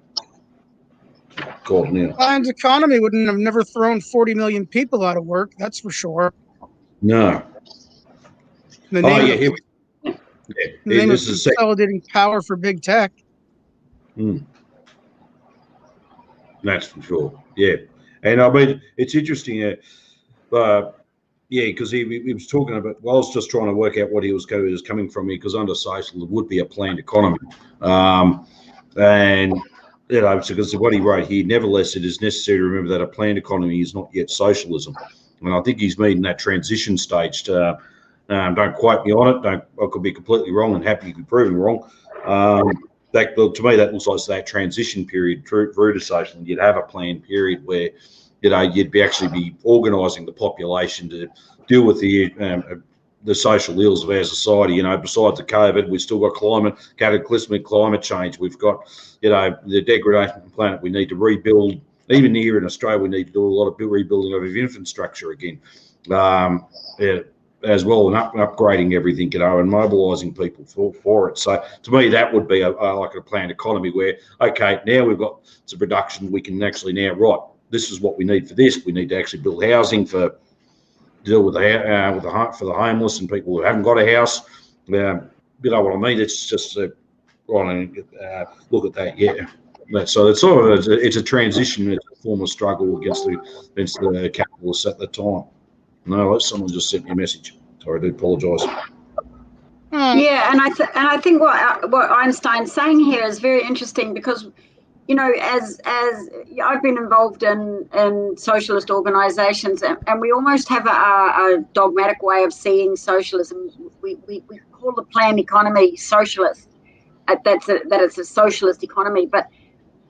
[SPEAKER 1] God, now.
[SPEAKER 3] Planned economy wouldn't have never thrown 40 million people out of work. That's for sure.
[SPEAKER 1] No.
[SPEAKER 3] The name of consolidating power for big tech.
[SPEAKER 1] That's for sure. Yeah. And I mean, it's interesting. Because he was talking about, well, I was just trying to work out what he was coming from here, because under socialism it would be a planned economy. And because what he wrote here, nevertheless, it is necessary to remember that a planned economy is not yet socialism. And I think he's meeting that transition stage. Don't quote me on it. I could be completely wrong, and happy to be proven wrong. To me, that looks like that transition period through to socialism. You'd have a planned period where you'd actually be organising the population to deal with the social ills of our society. Besides the COVID, we've still got cataclysmic climate change. We've got, the degradation of the planet. We need to rebuild. Even here in Australia, we need to do a lot of rebuilding of infrastructure again, as well, and upgrading everything, and mobilising people for it. So to me, that would be like a planned economy where, okay, now we've got some production. We can actually this is what we need for this. We need to actually build housing to deal with for the homeless and people who haven't got a house. You know what I mean? It's just look at that. Yeah. So it's sort of it's a transition. It's a form of struggle against the capitalists at the time. No, someone just sent me a message. Sorry, I do apologise.
[SPEAKER 2] Yeah, and I think what Einstein's saying here is very interesting, because as I've been involved in socialist organisations, and we almost have a dogmatic way of seeing socialism. We call the planned economy socialist. That it's a socialist economy, but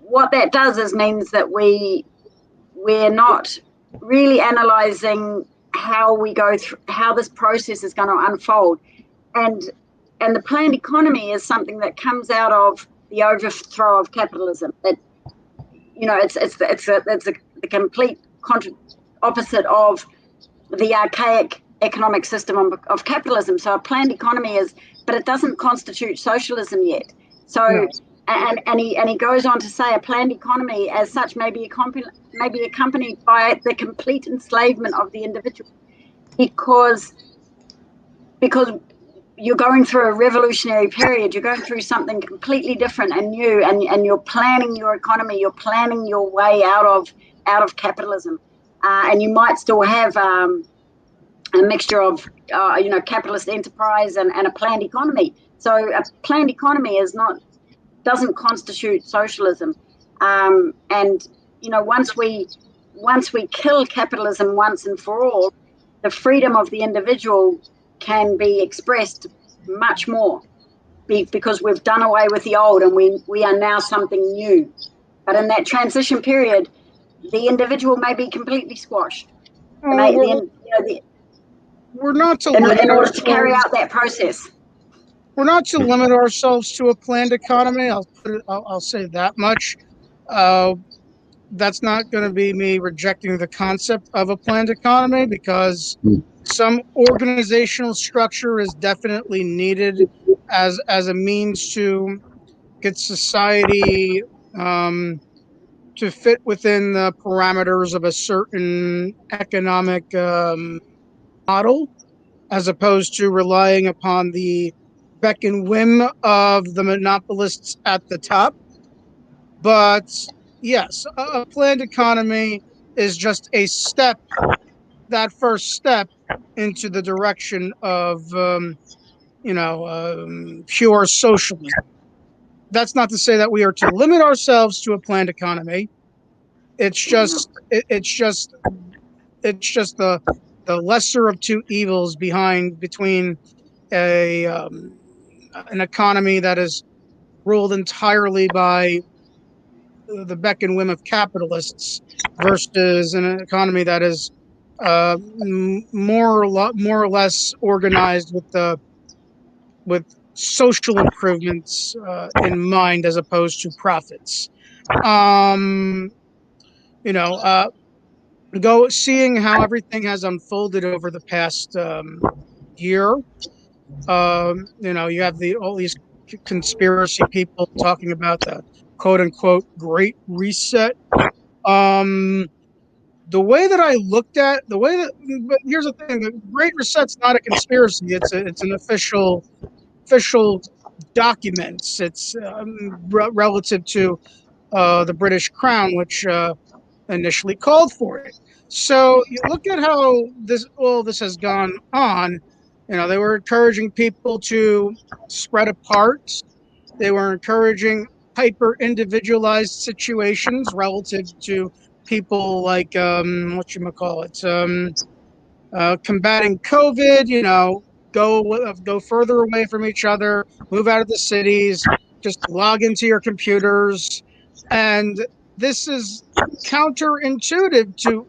[SPEAKER 2] what that does is means that we're not really analysing how we go through, how this process is going to unfold, and the planned economy is something that comes out of the overthrow of capitalism. That it's the complete opposite of the archaic economic system of capitalism. So a planned economy but it doesn't constitute socialism yet. So no. And he goes on to say a planned economy as such may be accompanied by the complete enslavement of the individual, because you're going through a revolutionary period. You're going through something completely different and new, and you're planning your economy. You're planning your way out of capitalism, and you might still have a mixture of capitalist enterprise and a planned economy. So a planned economy doesn't constitute socialism, and once we kill capitalism once and for all, the freedom of the individual can be expressed much more, because we've done away with the old and we are now something new. But in that transition period, the individual may be completely squashed.
[SPEAKER 3] We're not to limit
[SPEAKER 2] in order to carry
[SPEAKER 3] ourselves.
[SPEAKER 2] out that process.
[SPEAKER 3] We're not to limit ourselves to a planned economy. I'll say that much. That's not going to be me rejecting the concept of a planned economy, because some organizational structure is definitely needed as a means to get society to fit within the parameters of a certain economic model, as opposed to relying upon the beck and whim of the monopolists at the top. But yes, a planned economy is just a step, that first step into the direction of, pure socialism. That's not to say that we are to limit ourselves to a planned economy. It's just the lesser of two evils between an economy that is ruled entirely by the beck and whim of capitalists versus an economy that is more or less organized with social improvements in mind, as opposed to profits. Um, you know, seeing how everything has unfolded over the past year. You have all these conspiracy people talking about the quote unquote Great Reset. Um, the way that I looked at but here's the thing: the Great Reset's not a conspiracy. It's an official documents. It's relative to the British Crown, which initially called for it. So you look at how all this has gone on. They were encouraging people to spread apart. They were encouraging hyper individualized situations relative to people like combating COVID. Go further away from each other, move out of the cities, just log into your computers, and this is counterintuitive to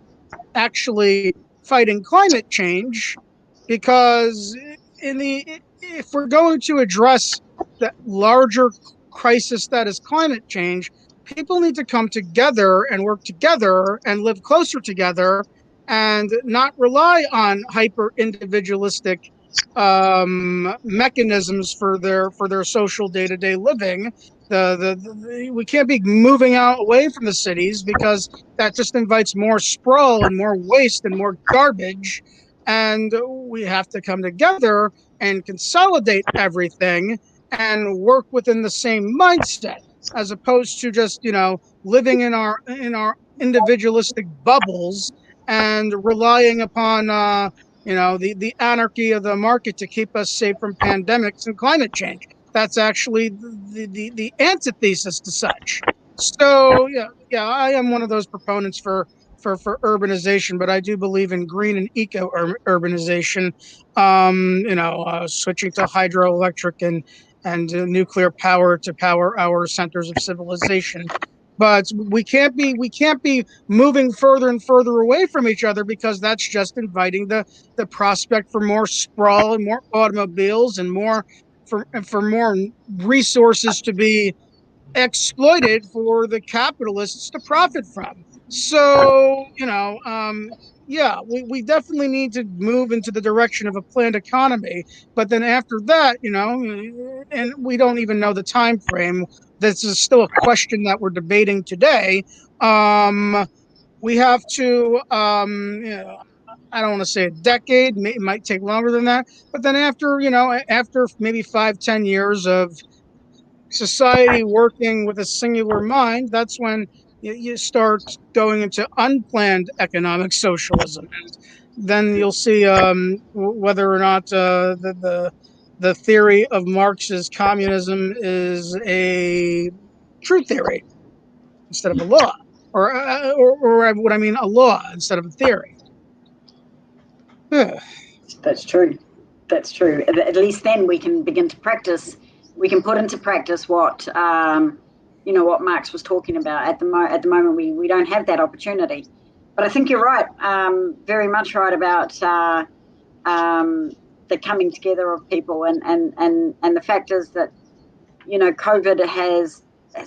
[SPEAKER 3] actually fighting climate change, because if we're going to address the larger crisis that is climate change, people need to come together and work together and live closer together, and not rely on hyper individualistic mechanisms for their social day-to-day living. We can't be moving out away from the cities, because that just invites more sprawl and more waste and more garbage. And we have to come together and consolidate everything and work within the same mindset, as opposed to just living in our individualistic bubbles and relying upon the anarchy of the market to keep us safe from pandemics and climate change. That's actually the antithesis to such. So yeah, I am one of those proponents for urbanization, but I do believe in green and eco urbanization. Switching to hydroelectric and nuclear power to power our centers of civilization. But we can't be moving further and further away from each other, because that's just inviting the prospect for more sprawl and more automobiles and for more resources to be exploited for the capitalists to profit from. So, we definitely need to move into the direction of a planned economy. But then after that, and we don't even know the time frame. This is still a question that we're debating today. We have to, I don't want to say a decade, it might take longer than that. But then after maybe 5-10 years of society working with a singular mind, that's when you start going into unplanned economic socialism, and then you'll see whether or not the theory of Marx's communism is a true theory instead of a law, or what I mean, a law instead of a theory.
[SPEAKER 2] That's true. That's true. At least then we can begin to practice. We can put into practice what what Marx was talking about. At the moment, we don't have that opportunity. But I think you're right, very much right about the coming together of people, and the fact is that COVID has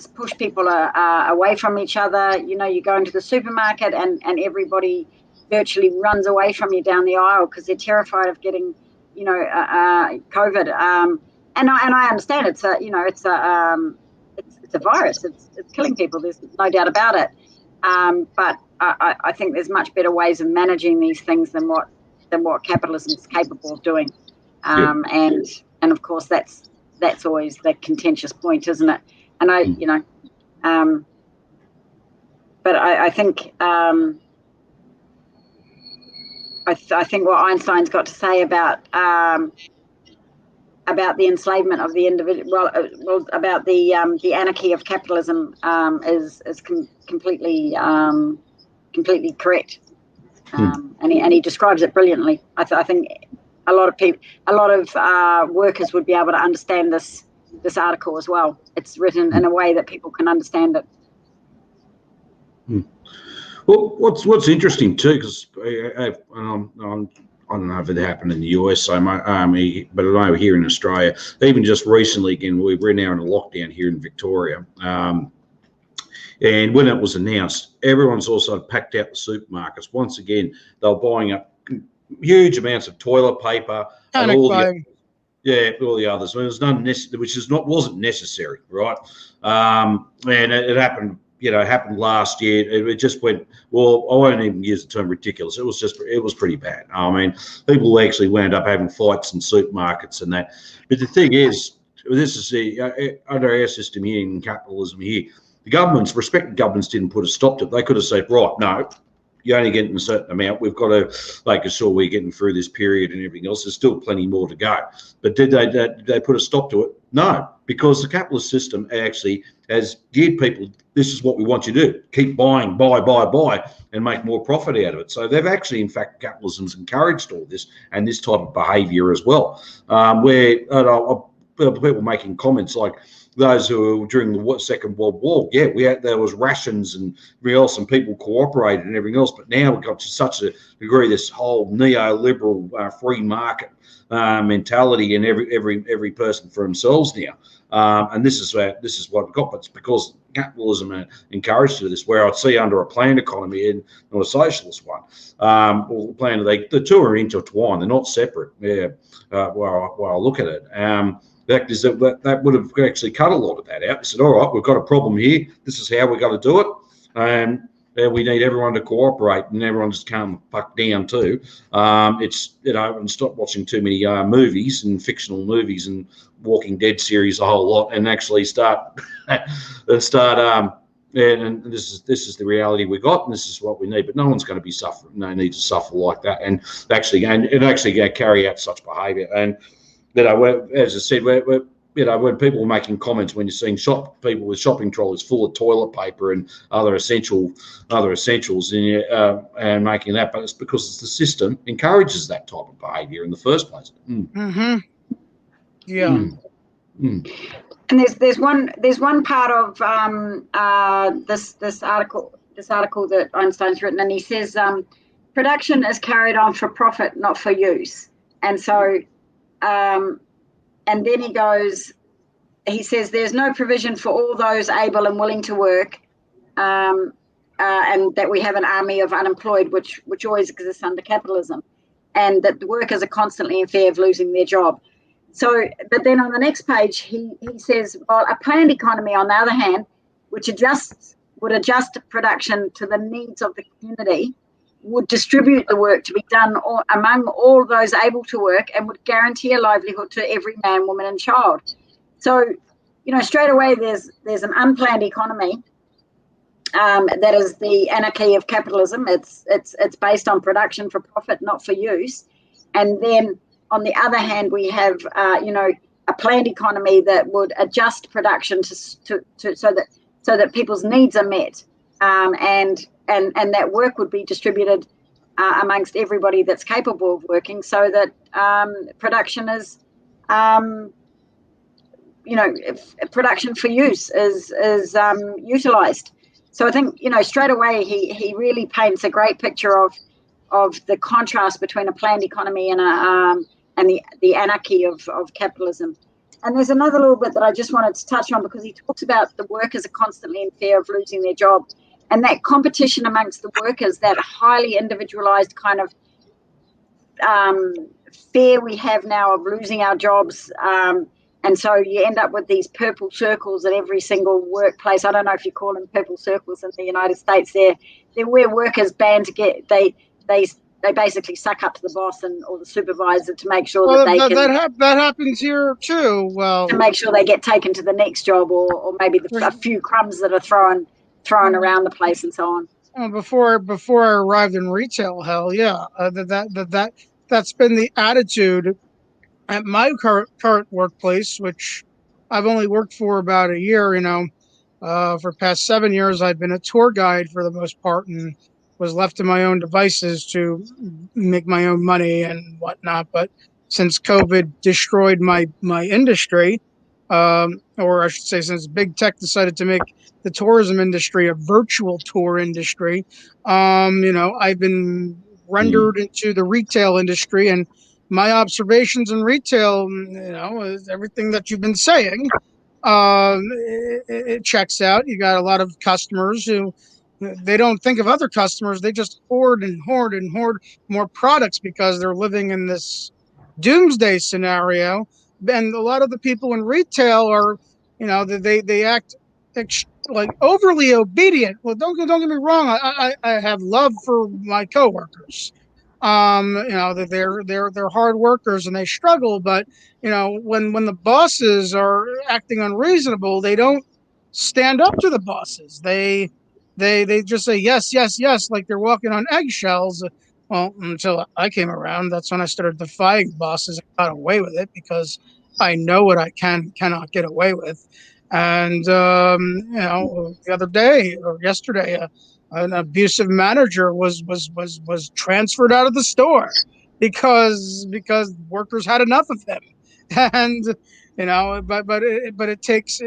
[SPEAKER 2] pushed people away from each other. You go into the supermarket and everybody virtually runs away from you down the aisle because they're terrified of getting COVID. And I understand it's a virus. It's killing people. There's no doubt about it. But I think there's much better ways of managing these things than what capitalism is capable of doing. And of course that's always the contentious point, isn't it? And but I think I think what Einstein's got to say about the enslavement of the individual, about the anarchy of capitalism is completely correct, and he describes it brilliantly. I think a lot of workers would be able to understand this article as well. It's written in a way that people can understand it.
[SPEAKER 1] Well, what's interesting too, because I don't know if it happened in the US so much, but I know here in Australia, even just recently, again, we're now in a lockdown here in Victoria. And when it was announced, everyone's also packed out the supermarkets. Once again, they were buying up huge amounts of toilet paper and all the others. There was none wasn't necessary, right? And it happened. Happened last year. It just went, well, I won't even use the term ridiculous. It was pretty bad. I mean, people actually wound up having fights in supermarkets and that. But the thing is, this is under our system here in capitalism here, respected governments didn't put a stop to it. They could have said, right, no, you're only getting a certain amount. We've got to make sure we're getting through this period and everything else. There's still plenty more to go. But did they put a stop to it? No, because the capitalist system actually has geared people, this is what we want you to do. Keep buying, buy, and make more profit out of it. So they've actually, in fact, capitalism's encouraged all this and this type of behaviour as well, where people making comments like, those who were during the Second World War, there was rations and everything else, and people cooperated and everything else. But now we've got to such a degree this whole neoliberal free market mentality, and every person for themselves now. And this is what we've got. But it's because capitalism encouraged to this. Where I'd see under a planned economy and not a socialist one, or the two are intertwined; they're not separate. While I look at it. The fact is that would have actually cut a lot of that out. They said, all right, we've got a problem here. This is how we're going to do it. And we need everyone to cooperate, and everyone just calm the fuck down too. And stop watching too many movies and fictional movies and Walking Dead series a whole lot, and actually start and this is the reality we got, and this is what we need. But no one's going to be suffering. No need to suffer like that, and actually carry out such behaviour. And as I said, when people are making comments, when you're seeing people with shopping trolleys full of toilet paper and other essentials, and making that, but it's because the system encourages that type of behaviour in the first place.
[SPEAKER 3] Yeah.
[SPEAKER 2] And there's one part of this article that Einstein's written, and he says production is carried on for profit, not for use, and so. And then he says, there's no provision for all those able and willing to work, and that we have an army of unemployed, which always exists under capitalism, and that the workers are constantly in fear of losing their job. So, but then on the next page, he says, well, a planned economy, on the other hand, would adjust production to the needs of the community, would distribute the work to be done among all those able to work, and would guarantee a livelihood to every man, woman, and child. So, straight away there's an unplanned economy that is the anarchy of capitalism. It's based on production for profit, not for use. And then on the other hand, we have a planned economy that would adjust production so that people's needs are met, and that work would be distributed amongst everybody that's capable of working, so that production is if production for use is utilized. So I think, straight away he really paints a great picture of the contrast between a planned economy and the anarchy of capitalism. And there's another little bit that I just wanted to touch on, because he talks about the workers are constantly in fear of losing their job, and that competition amongst the workers, that highly individualized kind of fear we have now of losing our jobs. And so you end up with these purple circles at every single workplace. I don't know if you call them purple circles in the United States. They're where workers band together. They basically suck up to the boss or the supervisor to make sure
[SPEAKER 3] that happens here too. Well,
[SPEAKER 2] to make sure they get taken to the next job, or maybe a few crumbs that are thrown around the place and so on.
[SPEAKER 3] Well, before I arrived in retail, hell yeah, that's been the attitude at my current workplace, which I've only worked for about a year. For the past 7 years, I've been a tour guide for the most part, and was left to my own devices to make my own money and whatnot. But since COVID destroyed my industry, or I should say, since big tech decided to make the tourism industry a virtual tour industry, I've been rendered into the retail industry, and my observations in retail, is everything that you've been saying. It checks out. You got a lot of customers who, they don't think of other customers. They just hoard and hoard and hoard more products because they're living in this doomsday scenario. And a lot of the people in retail are, they act like overly obedient. Well, don't get me wrong. I have love for my coworkers. That they're hard workers and they struggle, but when the bosses are acting unreasonable, they don't stand up to the bosses. They just say yes, yes, yes, like they're walking on eggshells. Well, until I came around, that's when I started defying bosses and got away with it, because I know what I cannot get away with. And the other day or yesterday, an abusive manager was transferred out of the store because workers had enough of him. And but it takes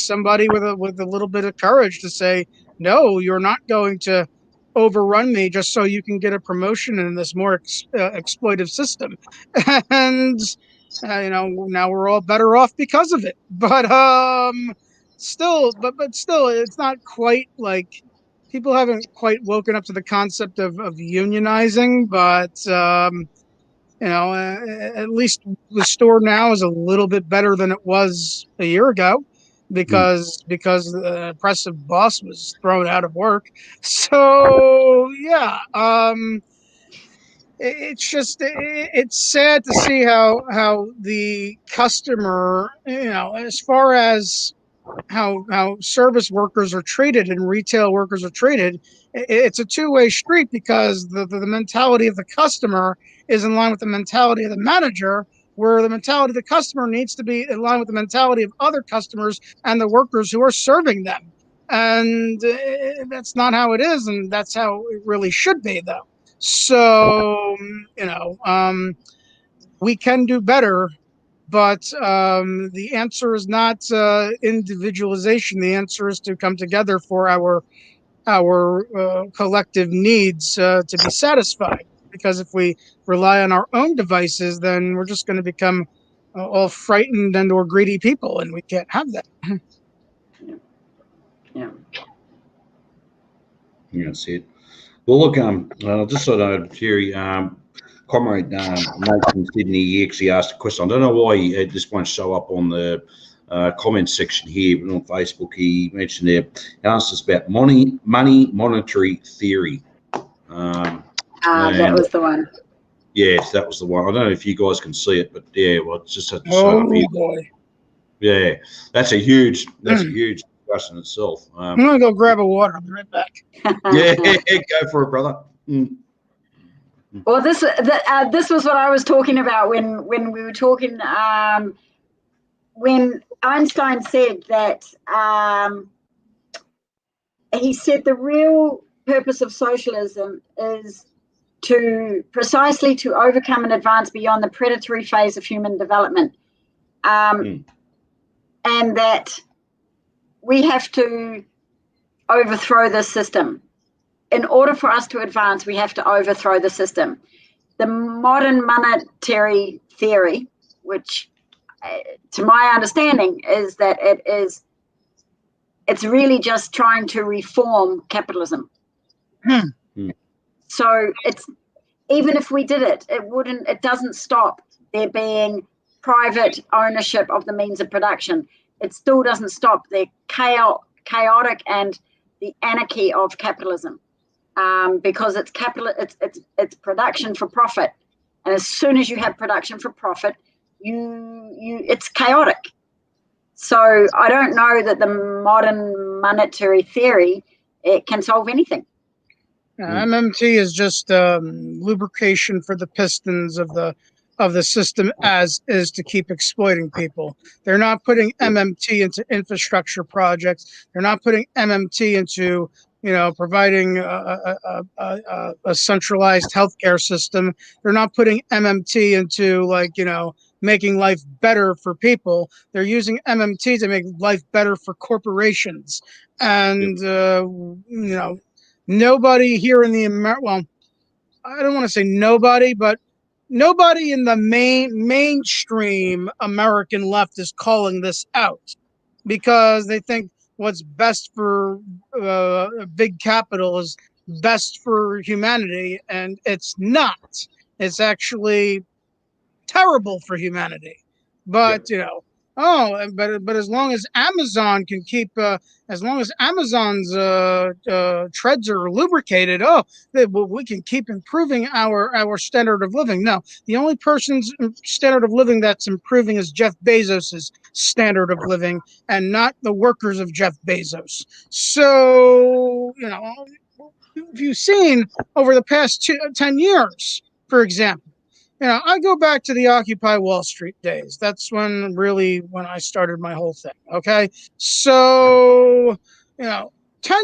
[SPEAKER 3] somebody with a little bit of courage to say, no, you're not going to overrun me just so you can get a promotion in this more exploitive system. And now we're all better off because of it. But still, it's not quite like, people haven't quite woken up to the concept of unionizing, but at least the store now is a little bit better than it was a year ago, because the oppressive boss was thrown out of work. So yeah, it's sad to see how the customer, as far as how service workers are treated and retail workers are treated, it's a two-way street, because the mentality of the customer is in line with the mentality of the manager, where the mentality of the customer needs to be in line with the mentality of other customers and the workers who are serving them. And that's not how it is, and that's how it really should be, though. So, we can do better. But the answer is not individualization. The answer is to come together for our collective needs to be satisfied. Because if we rely on our own devices, then we're just going to become all frightened and or greedy people, and we can't have that.
[SPEAKER 2] Yeah.
[SPEAKER 1] That's it. Well, look, just so that Terry, Comrade Nate from Sydney, he actually asked a question. I don't know why this won't show up on the comments section here, but on Facebook, he mentioned there, he asked us about money monetary theory.
[SPEAKER 2] That was the one.
[SPEAKER 1] Yes, that was the one. I don't know if you guys can see it, but yeah, well, it's just had to show up here.
[SPEAKER 3] Boy.
[SPEAKER 1] Yeah, that's a huge discussion itself.
[SPEAKER 3] I'm gonna go grab a water. I'll be right back.
[SPEAKER 1] Yeah, go for it, brother.
[SPEAKER 2] Well, this was what I was talking about when we were talking. When Einstein said that, he said the real purpose of socialism is precisely to overcome and advance beyond the predatory phase of human development. and that we have to overthrow this system. In order for us to advance, we have to overthrow the system. The modern monetary theory, which to my understanding is that it's really just trying to reform capitalism. So it's, even if we did it, it doesn't stop there being private ownership of the means of production. It still doesn't stop the chaotic and the anarchy of capitalism, because it's production for profit, and as soon as you have production for profit, it's chaotic. So I don't know that the modern monetary theory, it can solve anything.
[SPEAKER 3] MMT is just lubrication for the pistons of the system as is to keep exploiting people. They're not putting MMT into infrastructure projects. They're not putting MMT into providing a centralized healthcare system. They're not putting MMT into making life better for people. They're using MMT to make life better for corporations. And nobody here in the well, I don't want to say nobody, but nobody in the mainstream American left is calling this out, because they think what's best for big capital is best for humanity, and it's not. It's actually terrible for humanity. But but as long as Amazon can keep, as long as Amazon's treads are lubricated, we can keep improving our standard of living. No, the only person's standard of living that's improving is Jeff Bezos's standard of living, and not the workers of Jeff Bezos. So if you've seen over the past 10 years, for example. I go back to the Occupy Wall Street days. That's when I started my whole thing. Okay. So, 10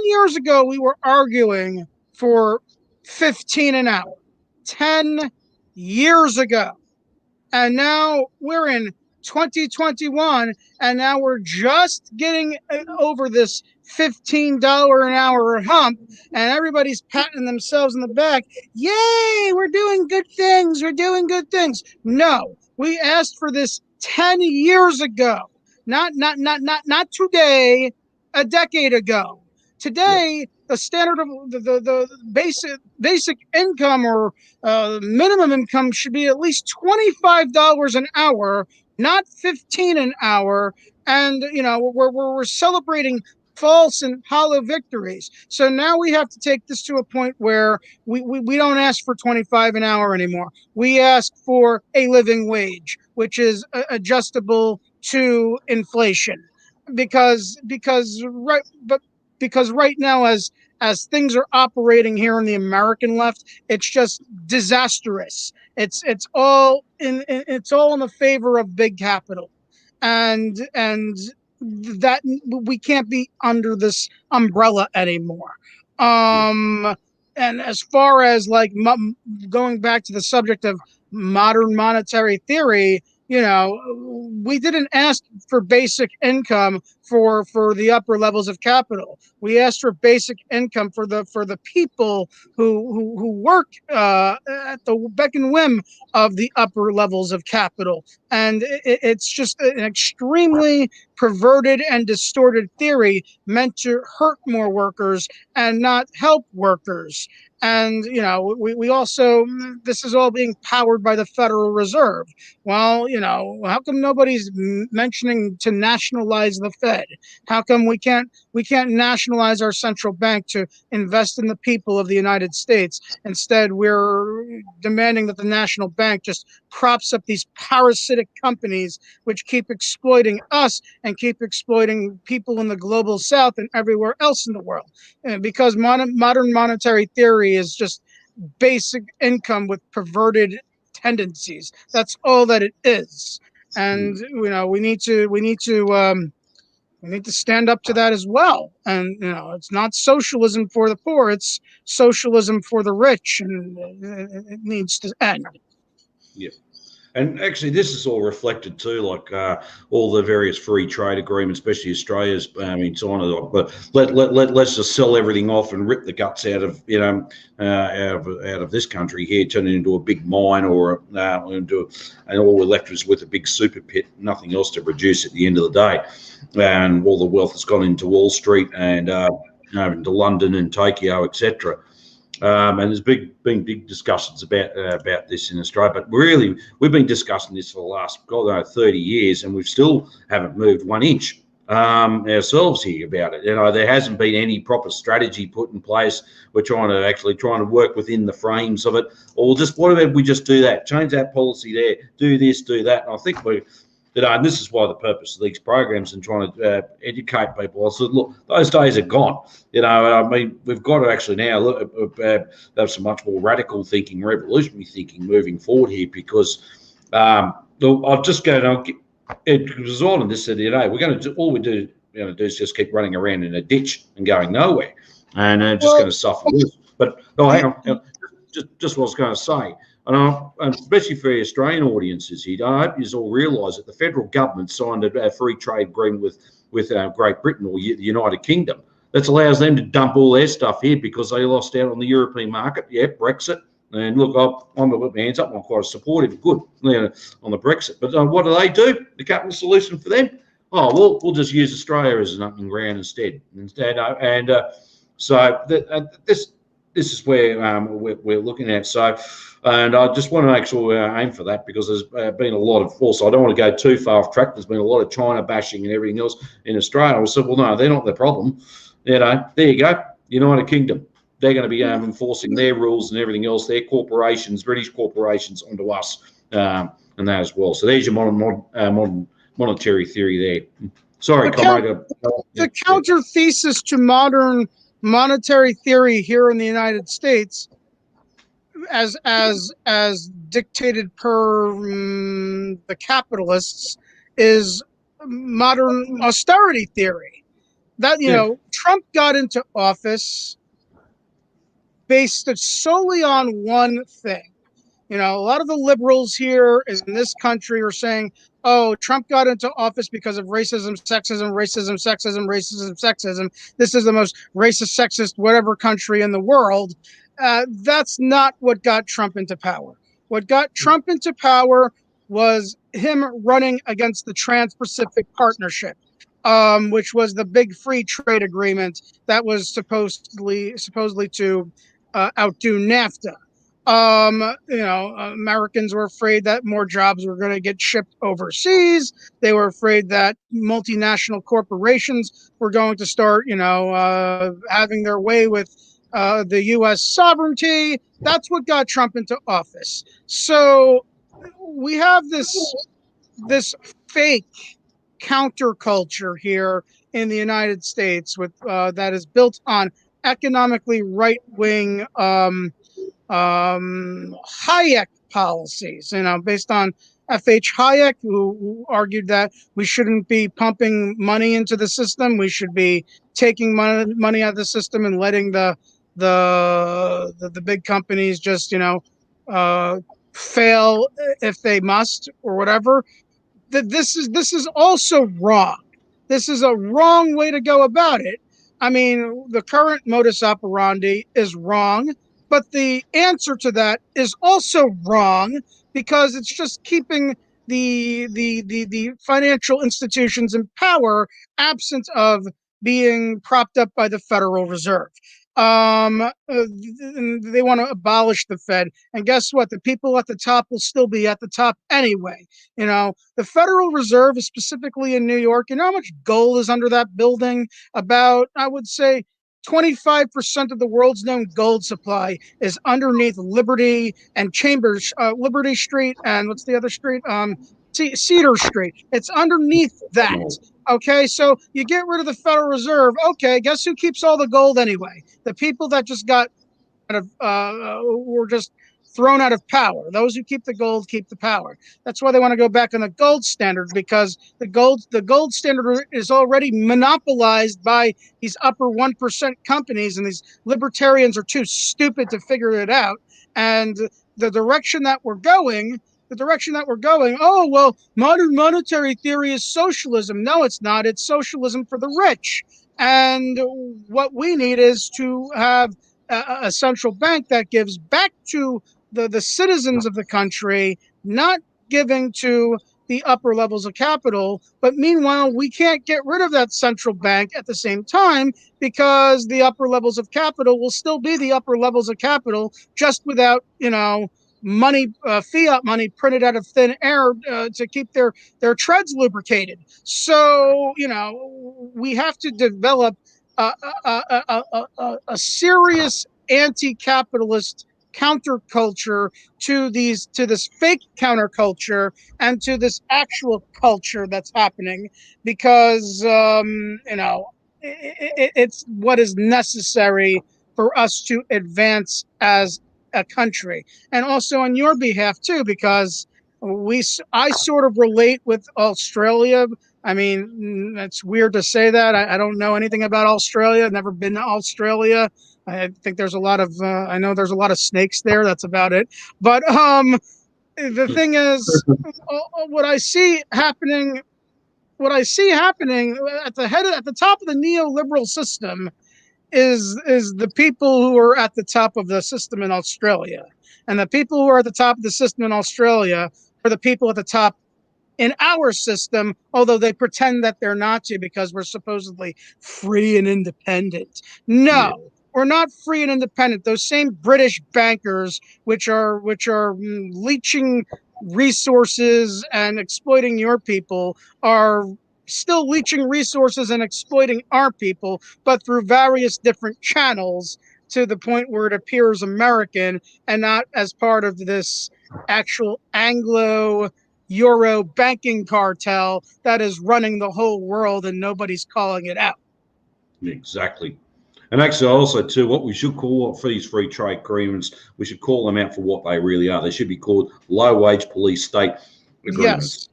[SPEAKER 3] years ago, we were arguing for 15 an hour. 10 years ago. And now we're in 2021, and now we're just getting over this $15 an hour hump, and everybody's patting themselves in the back. Yay, we're doing good things. We're doing good things. No, we asked for this 10 years ago. Not today, a decade ago. Today, the standard of the basic income or minimum income should be at least $25 an hour, not 15 an hour. And we're celebrating false and hollow victories. So now we have to take this to a point where we don't ask for 25 an hour anymore. We ask for a living wage, which is adjustable to inflation, because right now, as things are operating here in the American left, it's just disastrous. It's all in the favor of big capital, and that we can't be under this umbrella anymore. And as far as going back to the subject of modern monetary theory, we didn't ask for basic income for the upper levels of capital. We asked for basic income for the people who work at the beck and whim of the upper levels of capital. And it's just an extremely perverted and distorted theory meant to hurt more workers and not help workers. And, we also, this is all being powered by the Federal Reserve. Well, how come nobody's mentioning to nationalize the Fed? How come we can't nationalize our central bank to invest in the people of the United States? Instead, we're demanding that the national bank just props up these parasitic companies which keep exploiting us and keep exploiting people in the global south and everywhere else in the world. And because modern monetary theory is just basic income with perverted tendencies. That's all that it is. And we need to stand up to that as well. And it's not socialism for the poor, it's socialism for the rich, and it needs to end.
[SPEAKER 1] Yeah. And actually, this is all reflected too, like all the various free trade agreements, especially Australia's. I mean, but let's just sell everything off and rip the guts out of out of this country here, turn it into a big mine and all we're left is with a big super pit, nothing else to produce at the end of the day, and all the wealth has gone into Wall Street and into London and Tokyo, etc. And there's been big discussions about this in Australia, but really we've been discussing this for the last 30 years, and we've still haven't moved 1 inch ourselves here about it. There hasn't been any proper strategy put in place. We're trying to work within the frames of it, or just what about we just do that, change that policy there, do this, do that. And I think and this is why the purpose of these programs and trying to educate people. I said, look, those days are gone. I mean, we've got to actually now have some much more radical thinking, revolutionary thinking moving forward here, because I'll just go. It was all in this today. We're going to do all we're going to do is just keep running around in a ditch and going nowhere, and just going to suffer this. But hang on, just what I was going to say. And especially for Australian audiences here, I hope you all realise that the federal government signed a free trade agreement with Great Britain or the United Kingdom. That allows them to dump all their stuff here because they lost out on the European market. Yeah, Brexit. And look, I'm going to put my hands up. I'm quite supportive, good, on the Brexit. But what do? The capital solution for them? Oh, well, we'll just use Australia as an hunting ground instead. So this is where we're looking at. So. And I just want to make sure we aim for that, because there's been a lot of, also, I don't want to go too far off track. There's been a lot of China bashing and everything else in Australia. I said, well, no, they're not the problem. There you go, United Kingdom. They're going to be enforcing their rules and everything else, their corporations, British corporations, onto us, and that as well. So there's your modern monetary theory there. Sorry,
[SPEAKER 3] the counter thesis to modern monetary theory here in the United States, as dictated per the capitalists, is modern austerity theory. That Trump got into office based solely on one thing. A lot of the liberals here in this country are saying, oh, Trump got into office because of racism, sexism, racism, sexism, racism, sexism. This is the most racist, sexist, whatever country in the world. That's not what got Trump into power. What got Trump into power was him running against the Trans-Pacific Partnership, which was the big free trade agreement that was supposedly to outdo NAFTA. Americans were afraid that more jobs were going to get shipped overseas. They were afraid that multinational corporations were going to start, having their way with the U.S. sovereignty. That's what got Trump into office. So we have this fake counterculture here in the United States with that is built on economically right-wing Hayek policies, based on F.H. Hayek, who argued that we shouldn't be pumping money into the system. We should be taking money out of the system and letting the big companies just, fail if they must or whatever. This is also wrong. This is a wrong way to go about it. I mean, the current modus operandi is wrong, but the answer to that is also wrong, because it's just keeping the financial institutions in power, absent of being propped up by the Federal Reserve. They want to abolish the Fed, and guess what? The people at the top will still be at the top anyway. The Federal Reserve is specifically in New York. You know how much gold is under that building? About, I would say, 25% of the world's known gold supply is underneath Liberty and Chambers, Liberty Street, and what's the other street? Cedar Street. It's underneath that. Okay, so you get rid of the Federal Reserve. Okay, guess who keeps all the gold anyway? The people that just got were just thrown out of power. Those who keep the gold keep the power. That's why they want to go back on the gold standard, because the gold standard is already monopolized by these upper 1% companies, and these libertarians are too stupid to figure it out. And the direction that we're going the direction that we're going. Oh, well, modern monetary theory is socialism. No, it's not. It's socialism for the rich. And what we need is to have a central bank that gives back to the citizens of the country, not giving to the upper levels of capital. But meanwhile, we can't get rid of that central bank at the same time, because the upper levels of capital will still be the upper levels of capital, just without, money, fiat money printed out of thin air to keep their treads lubricated. So, we have to develop a serious anti-capitalist counterculture to this fake counterculture and to this actual culture that's happening, because it's what is necessary for us to advance as a country. And also on your behalf too, because I sort of relate with Australia. I mean, it's weird to say that. I don't know anything about Australia. I've never been to Australia. I think there's a lot of I know there's a lot of snakes there. That's about it. But the thing is, what I see happening at the top of the neoliberal system is the people who are at the top of the system in Australia, and the people who are at the top of the system in Australia are the people at the top in our system, although they pretend that they're not to, because we're supposedly free and independent. No, we're not free and independent. Those same British bankers, which are leeching resources and exploiting your people, are still leeching resources and exploiting our people, but through various different channels, to the point where it appears American and not as part of this actual Anglo Euro banking cartel that is running the whole world, and nobody's calling it out.
[SPEAKER 1] Exactly. And actually, also, too, what we should call these free trade agreements, we should call them out for what they really are. They should be called low-wage police state agreements.
[SPEAKER 3] Yes.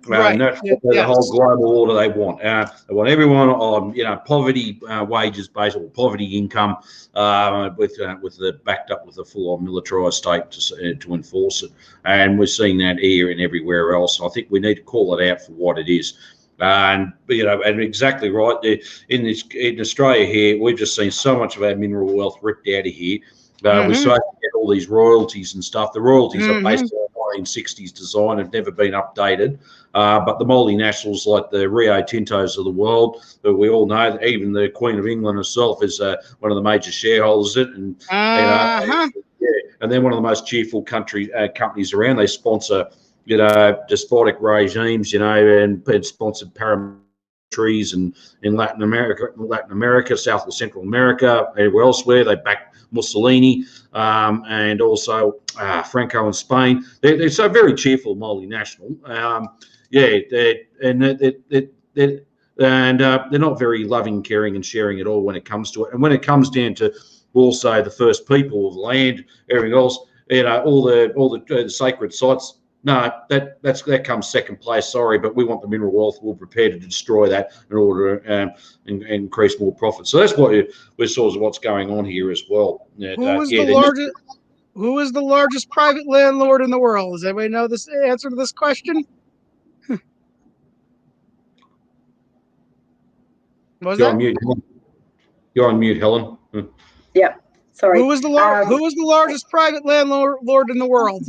[SPEAKER 3] Right.
[SPEAKER 1] And that's what the whole global order they want. They want everyone on, poverty wages based, or poverty income, with the backed up with a full-on militarised state to enforce it. And we're seeing that here and everywhere else. I think we need to call it out for what it is. And exactly right. In Australia here, we've just seen so much of our mineral wealth ripped out of here. We started to get all these royalties and stuff. The royalties are based on 1960s design, have never been updated. But the multinationals like the Rio Tintos of the world, that we all know, even the Queen of England herself is one of the major shareholders in it, and and they're one of the most cheerful companies around. They sponsor despotic regimes, and sponsored paramilitaries in Latin America, South or Central America, everywhere elsewhere. They back Mussolini, and also Franco in Spain. They're so very cheerful, multinational. They're not very loving, caring, and sharing at all when it comes to it. And when it comes down to also the first people of the land, everything else, all the sacred sites. No, that comes second place. Sorry, but we want the mineral wealth. We're prepared to destroy that in order to increase more profit. So that's what we're sort of what's going on here as well.
[SPEAKER 3] Who is the largest private landlord in the world? Does anybody know this answer to this question?
[SPEAKER 1] You're on mute. You're on mute, Helen.
[SPEAKER 2] Yep. Sorry.
[SPEAKER 3] Who is the largest private landlord in the world?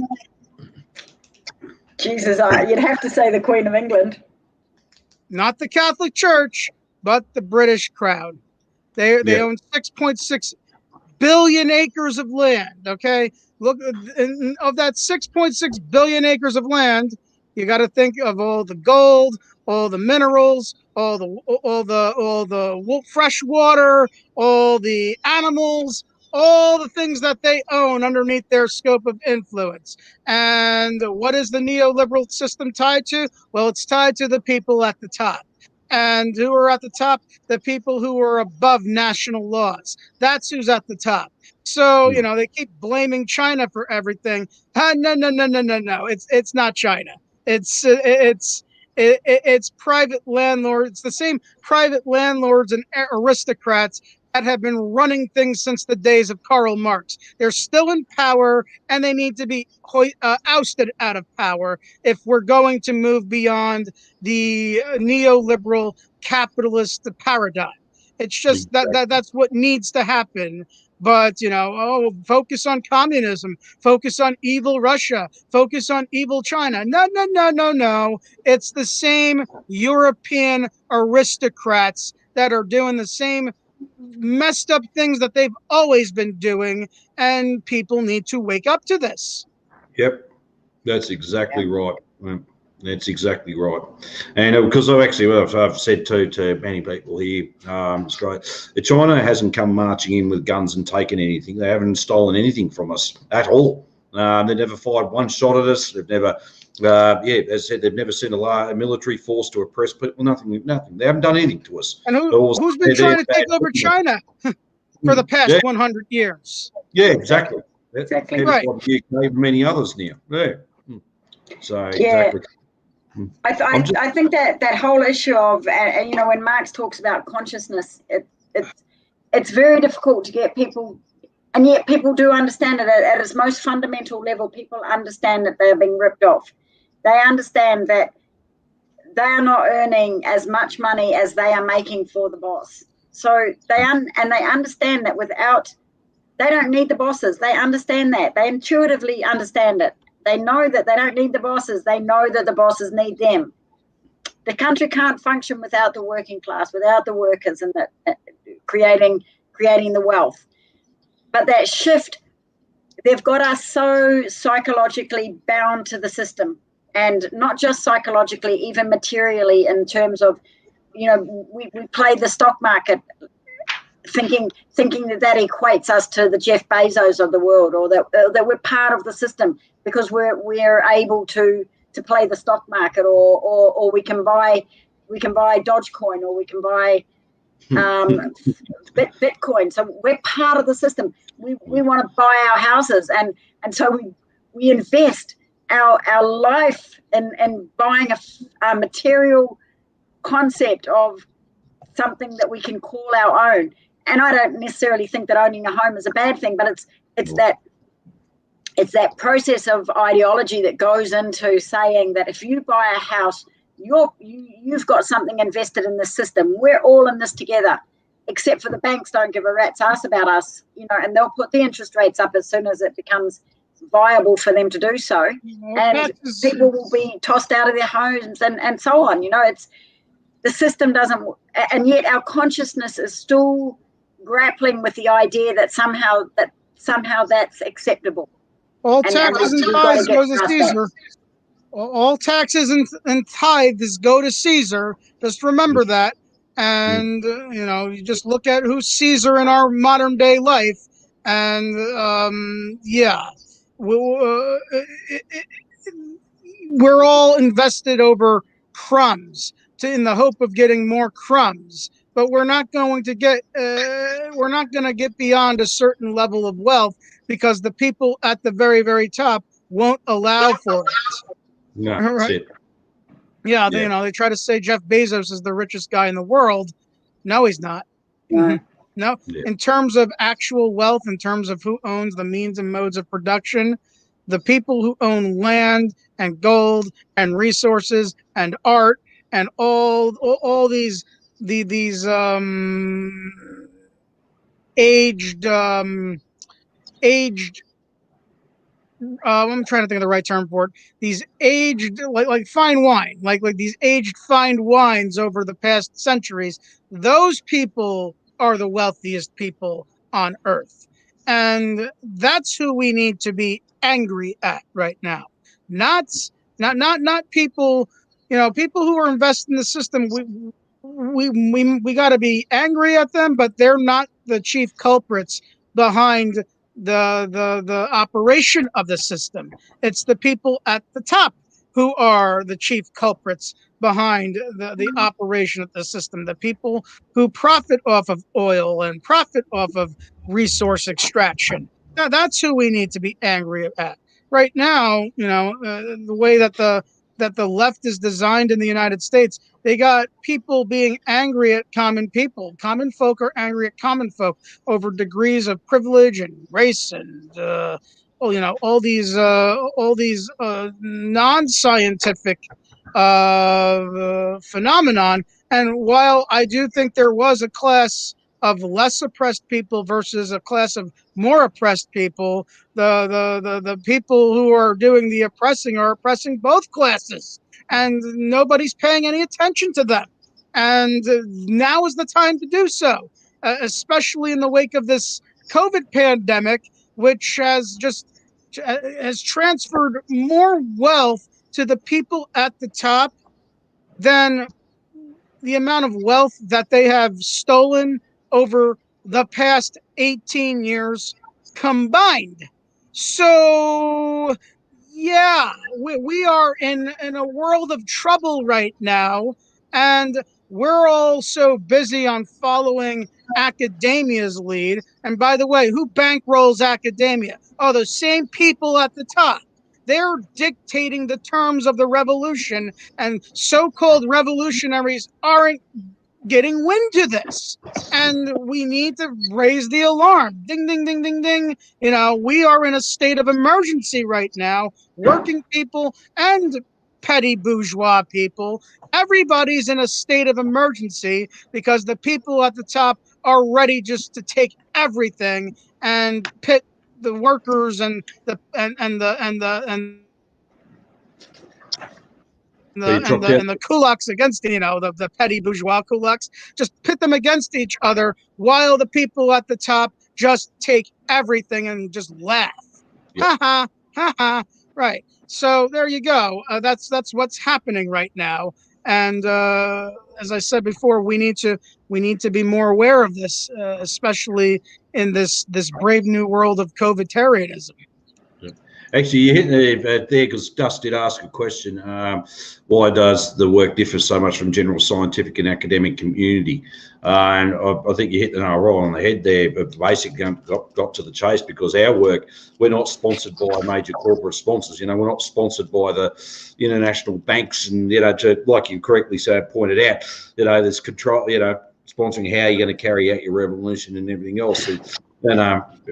[SPEAKER 2] Jesus, you'd have to say the Queen of England.
[SPEAKER 3] Not the Catholic Church, but the British crown. They own 6.6 billion acres of land. Okay, look, of that 6.6 billion acres of land, you got to think of all the gold, all the minerals, all the fresh water, all the animals, all the things that they own underneath their scope of influence. And what is the neoliberal system tied to? Well, it's tied to the people at the top. And who are at the top? The people who are above national laws. That's who's at the top. So, they keep blaming China for everything. No. It's not China. It's private landlords. It's the same private landlords and aristocrats have been running things since the days of Karl Marx. They're still in power, and they need to be ousted out of power if we're going to move beyond the neoliberal capitalist paradigm. It's just that's what needs to happen. But, focus on communism, focus on evil Russia, focus on evil China. No, no, no, no, no. It's the same European aristocrats that are doing the same messed up things that they've always been doing, and people need to wake up to this.
[SPEAKER 1] Yep, that's exactly right. That's exactly right. And because I've said to many people here, Australia, China hasn't come marching in with guns and taken anything. They haven't stolen anything from us at all. They never fired one shot at us. They've never, as I said, they've never sent a military force to oppress people. Nothing. They haven't done anything to us.
[SPEAKER 3] And who's been trying to take over China for the past 100 years?
[SPEAKER 1] Yeah, exactly.
[SPEAKER 2] Exactly
[SPEAKER 1] right. UK, many others now. Yeah. So exactly.
[SPEAKER 2] I think that whole issue of when Marx talks about consciousness, it's very difficult to get people, and yet people do understand it at its most fundamental level. People understand that they're being ripped off. They understand that they are not earning as much money as they are making for the boss. So they understand that they don't need the bosses. They understand that. They intuitively understand it. They know that they don't need the bosses. They know that the bosses need them. The country can't function without the working class, without the workers, and creating the wealth. But that shift, they've got us so psychologically bound to the system, and not just psychologically, even materially, in terms of, we play the stock market, thinking that equates us to the Jeff Bezos of the world, or that we're part of the system because we're able to play the stock market, or we can buy Dogecoin, or we can buy Bitcoin. So we're part of the system. We want to buy our houses, and so we invest our life in buying a material concept of something that we can call our own. And I don't necessarily think that owning a home is a bad thing, but it's that process of ideology that goes into saying that if you buy a house, you've got something invested in the system. We're all in this together, except for the banks don't give a rat's ass about us, and they'll put the interest rates up as soon as it becomes viable for them to do so. And people will be tossed out of their homes and so on. It's the system doesn't, and yet our consciousness is still grappling with the idea that somehow that's acceptable.
[SPEAKER 3] All taxes and tithes go to Caesar. All taxes and tithes go to Caesar. Just remember that. And, you just look at who's Caesar in our modern day life. And, we're all invested over crumbs in the hope of getting more crumbs. But we're not going to get beyond a certain level of wealth because the people at the very, very top won't allow for it.
[SPEAKER 1] No,
[SPEAKER 3] right?
[SPEAKER 1] That's it.
[SPEAKER 3] Yeah, they try to say Jeff Bezos is the richest guy in the world. No, he's not.
[SPEAKER 2] Yeah.
[SPEAKER 3] No, in terms of actual wealth, in terms of who owns the means and modes of production, the people who own land and gold and resources and art and all these aged I'm trying to think of the right term for it. These aged, like fine wine, like these aged fine wines over the past centuries. Those people are the wealthiest people on earth, and that's who we need to be angry at right now. Not people. People who are invested in the system. We got to be angry at them, but they're not the chief culprits behind the operation of the system. It's the people at the top who are the chief culprits behind the operation of the system. The people who profit off of oil and profit off of resource extraction. Now, that's who we need to be angry at. Right now, the way that the that the left is designed in the United States. They got people being angry at common people. Common folk are angry at common folk over degrees of privilege and race and all these non-scientific phenomenon. And while I do think there was a class of less oppressed people versus a class of more oppressed people, the people who are doing the oppressing are oppressing both classes, and nobody's paying any attention to them. And now is the time to do so, especially in the wake of this COVID pandemic, which has transferred more wealth to the people at the top than the amount of wealth that they have stolen over the past 18 years combined. So, yeah, we are in a world of trouble right now. And we're all so busy on following academia's lead. And by the way, who bankrolls academia? Oh, the same people at the top. They're dictating the terms of the revolution, and so-called revolutionaries aren't getting wind to this. And we need to raise the alarm. Ding, ding, ding, ding, ding. We are in a state of emergency right now. Working people and petty bourgeois people, everybody's in a state of emergency because the people at the top are ready just to take everything and pit the workers and the kulaks against the petty bourgeois kulaks, just pit them against each other while the people at the top just take everything and just laugh. Ha ha ha ha. Right. So there you go. That's what's happening right now. And as I said before, we need to be more aware of this, especially in this brave new world of COVIDtarianism.
[SPEAKER 1] Actually, you hit there because Dust did ask a question. Why does the work differ so much from general scientific and academic community? And I think you hit the nail right on the head there. But basically, got to the chase because our work, we're not sponsored by major corporate sponsors. We're not sponsored by the international banks, and like you correctly pointed out, there's control. Sponsoring how you're going to carry out your revolution and everything else. And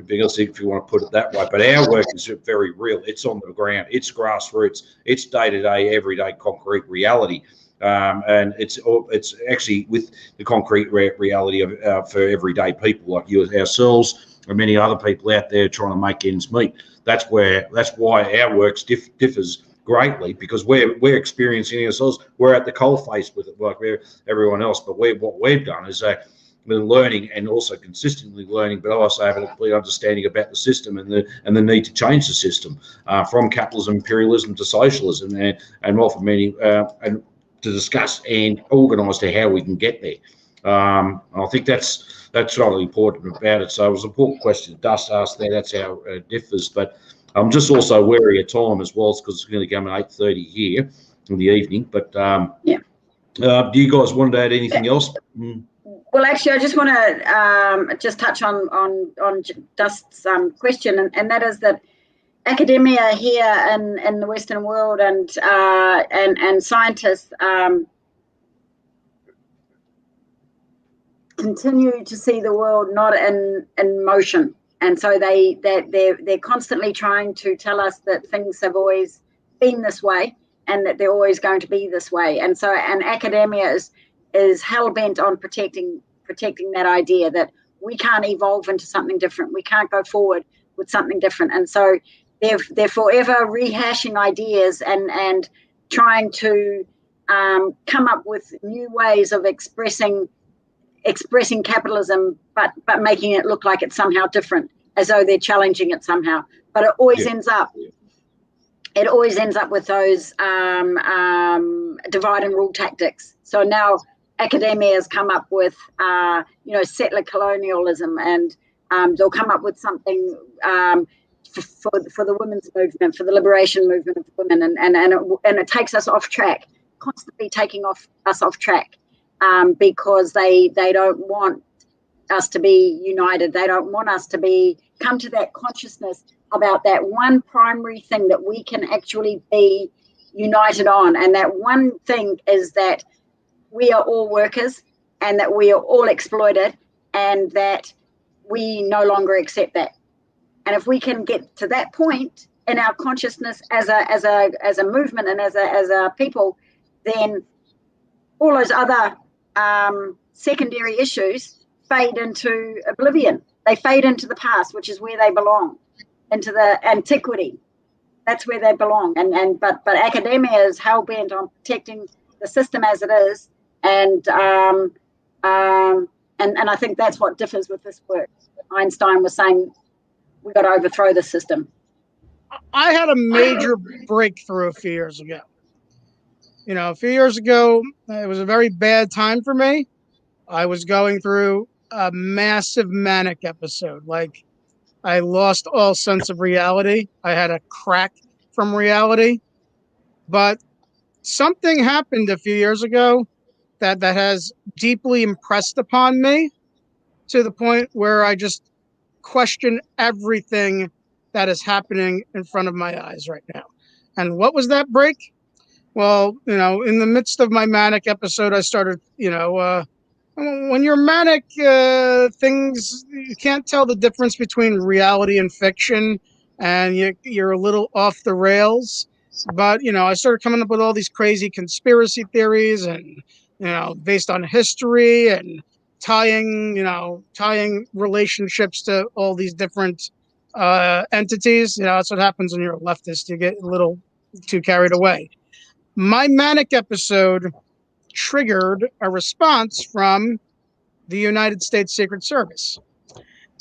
[SPEAKER 1] because if you want to put it that way, but our work is very real. It's on the ground. It's grassroots. It's day-to-day, everyday concrete reality. And it's actually with the concrete reality of for everyday people like you, ourselves, and many other people out there trying to make ends meet. That's why our work differs greatly, because we're experiencing ourselves. We're at the coalface with it, like everyone else. But what we've done is been learning, and also consistently learning, but also having a complete understanding about the system and the need to change the system from capitalism, imperialism to socialism, and often many and to discuss and organise to how we can get there. I think that's really important about it. So it was an important question Dust asked there. That's how it differs. But I'm just also wary of time as well, because it's going to come at 8:30 here in the evening. But
[SPEAKER 2] yeah.
[SPEAKER 1] Do you guys want to add anything else?
[SPEAKER 2] Well, actually, I just want to just touch on Dust's question, and that is that academia here in the Western world and scientists continue to see the world not in motion, and so they're constantly trying to tell us that things have always been this way and that they're always going to be this way, and academia is hell-bent on protecting that idea that we can't evolve into something different. We can't go forward with something different. And so they're forever rehashing ideas and trying to come up with new ways of expressing capitalism, but making it look like it's somehow different, as though they're challenging it somehow. But it always ends up with those divide and rule tactics. So now academia has come up with, settler colonialism, and they'll come up with something for the women's movement, for the liberation movement of women, and it takes us off track, constantly taking us off track, because they don't want us to be united. They don't want us to come to that consciousness about that one primary thing, that we can actually be united on. And that one thing is that we are all workers and that we are all exploited and that we no longer accept that. And if we can get to that point in our consciousness as a movement and as a people, then all those other secondary issues fade into oblivion. They fade into the past, which is where they belong, into the antiquity. That's where they belong. But academia is hell bent on protecting the system as it is, and I think that's what differs with this work. Einstein was saying we got to overthrow the system.
[SPEAKER 3] I had a major breakthrough a few years ago. A few years ago, it was a very bad time for me. I was going through a massive manic episode. Like, I lost all sense of reality. I had a crack from reality. But something happened a few years ago that has deeply impressed upon me to the point where I just question everything that is happening in front of my eyes right now. And what was that break? Well, in the midst of my manic episode, I started, when you're manic, things, you can't tell the difference between reality and fiction, and you're a little off the rails. But, I started coming up with all these crazy conspiracy theories and, based on history and tying relationships to all these different entities. That's what happens when you're a leftist. You get a little too carried away. My manic episode triggered a response from the United States Secret Service.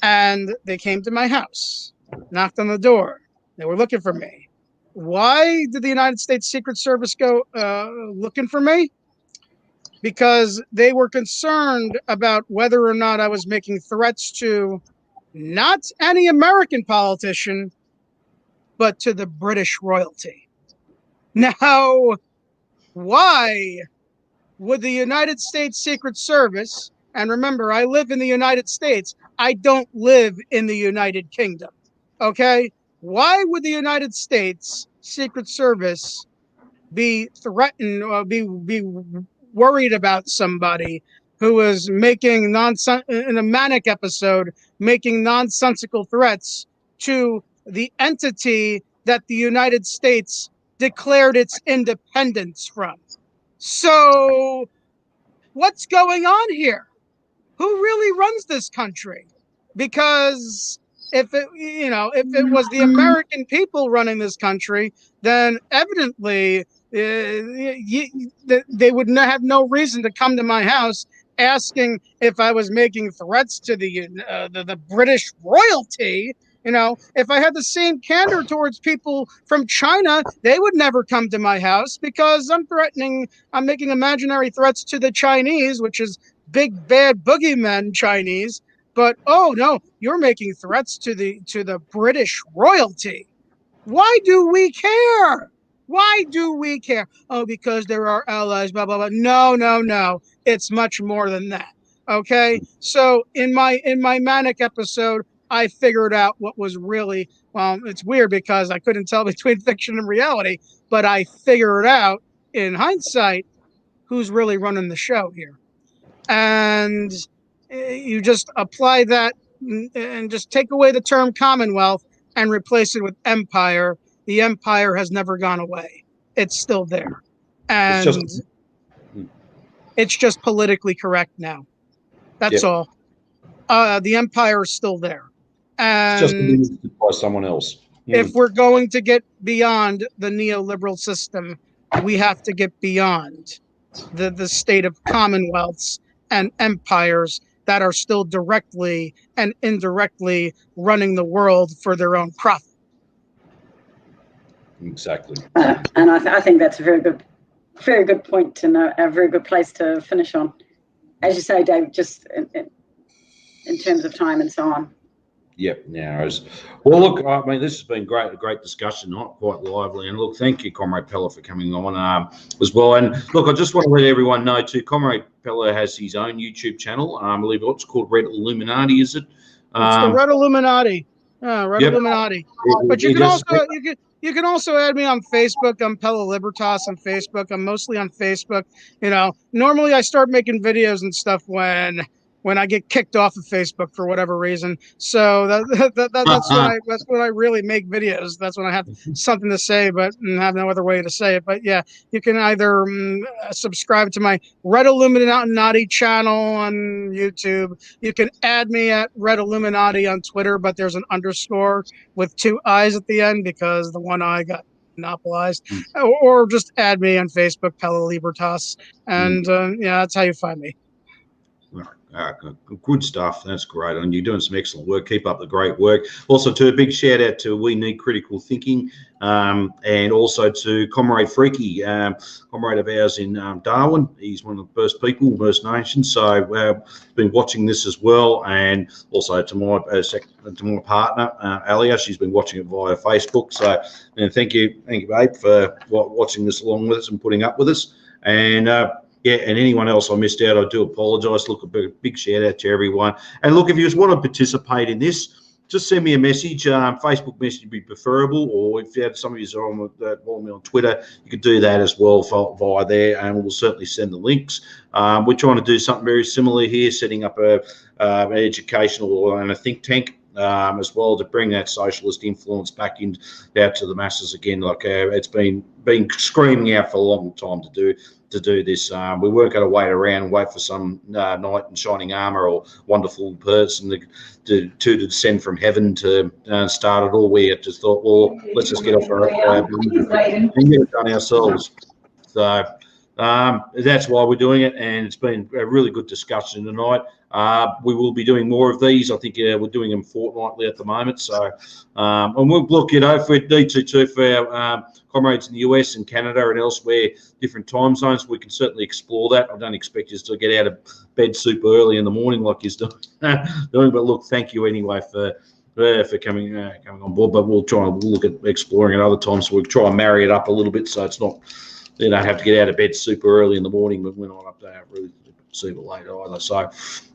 [SPEAKER 3] And they came to my house, knocked on the door. They were looking for me. Why did the United States Secret Service go looking for me? Because they were concerned about whether or not I was making threats to not any American politician, but to the British royalty. Now, why would the United States Secret Service, and remember, I live in the United States, I don't live in the United Kingdom, okay? Why would the United States Secret Service be threatened or be worried about somebody who was making in a manic episode, making nonsensical threats to the entity that the United States declared its independence from? So what's going on here? Who really runs this country? Because if it was the American people running this country, then evidently they would have no reason to come to my house asking if I was making threats to the British royalty. If I had the same candor towards people from China, they would never come to my house because I'm making imaginary threats to the Chinese, which is big bad boogeyman Chinese. But oh no, you're making threats to the British royalty. Why do we care? Why do we care? Oh, because they're our allies, blah, blah, blah. No. It's much more than that. Okay? So in my manic episode, I figured out what was really, well, it's weird because I couldn't tell between fiction and reality, but I figured out in hindsight who's really running the show here. And you just apply that and just take away the term Commonwealth and replace it with empire. The empire has never gone away. It's still there. And it's just politically correct now. That's all. The empire is still there. And
[SPEAKER 1] it's just administered by someone else.
[SPEAKER 3] If we're going to get beyond the neoliberal system, we have to get beyond the state of commonwealths and empires that are still directly and indirectly running the world for their own profit.
[SPEAKER 1] Exactly.
[SPEAKER 2] And I think that's a very good point to know, a very good place to finish on. As you say, Dave, just in terms of time and so on.
[SPEAKER 1] Yep. Well, look, I mean, this has been a great discussion, not quite lively. And look, thank you, Comrade Pella, for coming on as well. And look, I just want to let everyone know too, Comrade Pella has his own YouTube channel. I believe it's called Red Illuminati, is it?
[SPEAKER 3] It's the Red Illuminati. Red Illuminati. But you You can also add me on Facebook. I'm Pella Libertas on Facebook. I'm mostly on Facebook. Normally I start making videos and stuff when I get kicked off of Facebook for whatever reason. So that's when I really make videos. That's when I have something to say, but have no other way to say it. But yeah, you can either subscribe to my Red Illuminati channel on YouTube. You can add me at Red Illuminati on Twitter, but there's an underscore with 2 eyes at the end because the one eye got monopolized. Or just add me on Facebook, Pella Libertas, and yeah, that's how you find me.
[SPEAKER 1] Good stuff. That's great. And you're doing some excellent work. Keep up the great work. Also, a big shout out to We Need Critical Thinking, and also to Comrade Freaky, comrade of ours in Darwin. He's one of the first people, First Nations. So been watching this as well, and also to my partner Alia. She's been watching it via Facebook. So, and thank you, babe, for watching this along with us and putting up with us. And yeah, and anyone else I missed out, I do apologise. Look, a big shout out to everyone. And look, if you just want to participate in this, just send me a message. Facebook message would be preferable, or if you have some of you are on me on Twitter, you could do that as well via there, and we'll certainly send the links. We're trying to do something very similar here, setting up an educational and a think tank as well, to bring that socialist influence back out to the masses again. Like it's been screaming out for a long time to do this. We weren't going to wait around and wait for some knight in shining armor or wonderful person to descend from heaven to start it all. We just thought, well, let's just get off our and get it done ourselves. So that's why we're doing it, and it's been a really good discussion tonight. We will be doing more of these. I think we're doing them fortnightly at the moment. So, and we'll look, if we need to for our comrades in the US and Canada and elsewhere, different time zones, we can certainly explore that. I don't expect you to get out of bed super early in the morning like you're doing. But look, thank you anyway for coming on board. But we'll look at exploring at other times. So we'll try and marry it up a little bit, so it's not, you don't have to get out of bed super early in the morning, but we're not up to really super late either. So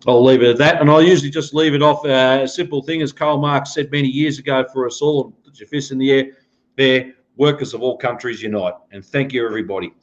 [SPEAKER 1] I'll leave it at that. And I'll usually just leave it off a simple thing, as Karl Marx said many years ago, for us all, put your fists in the air there, workers of all countries unite. And thank you, everybody.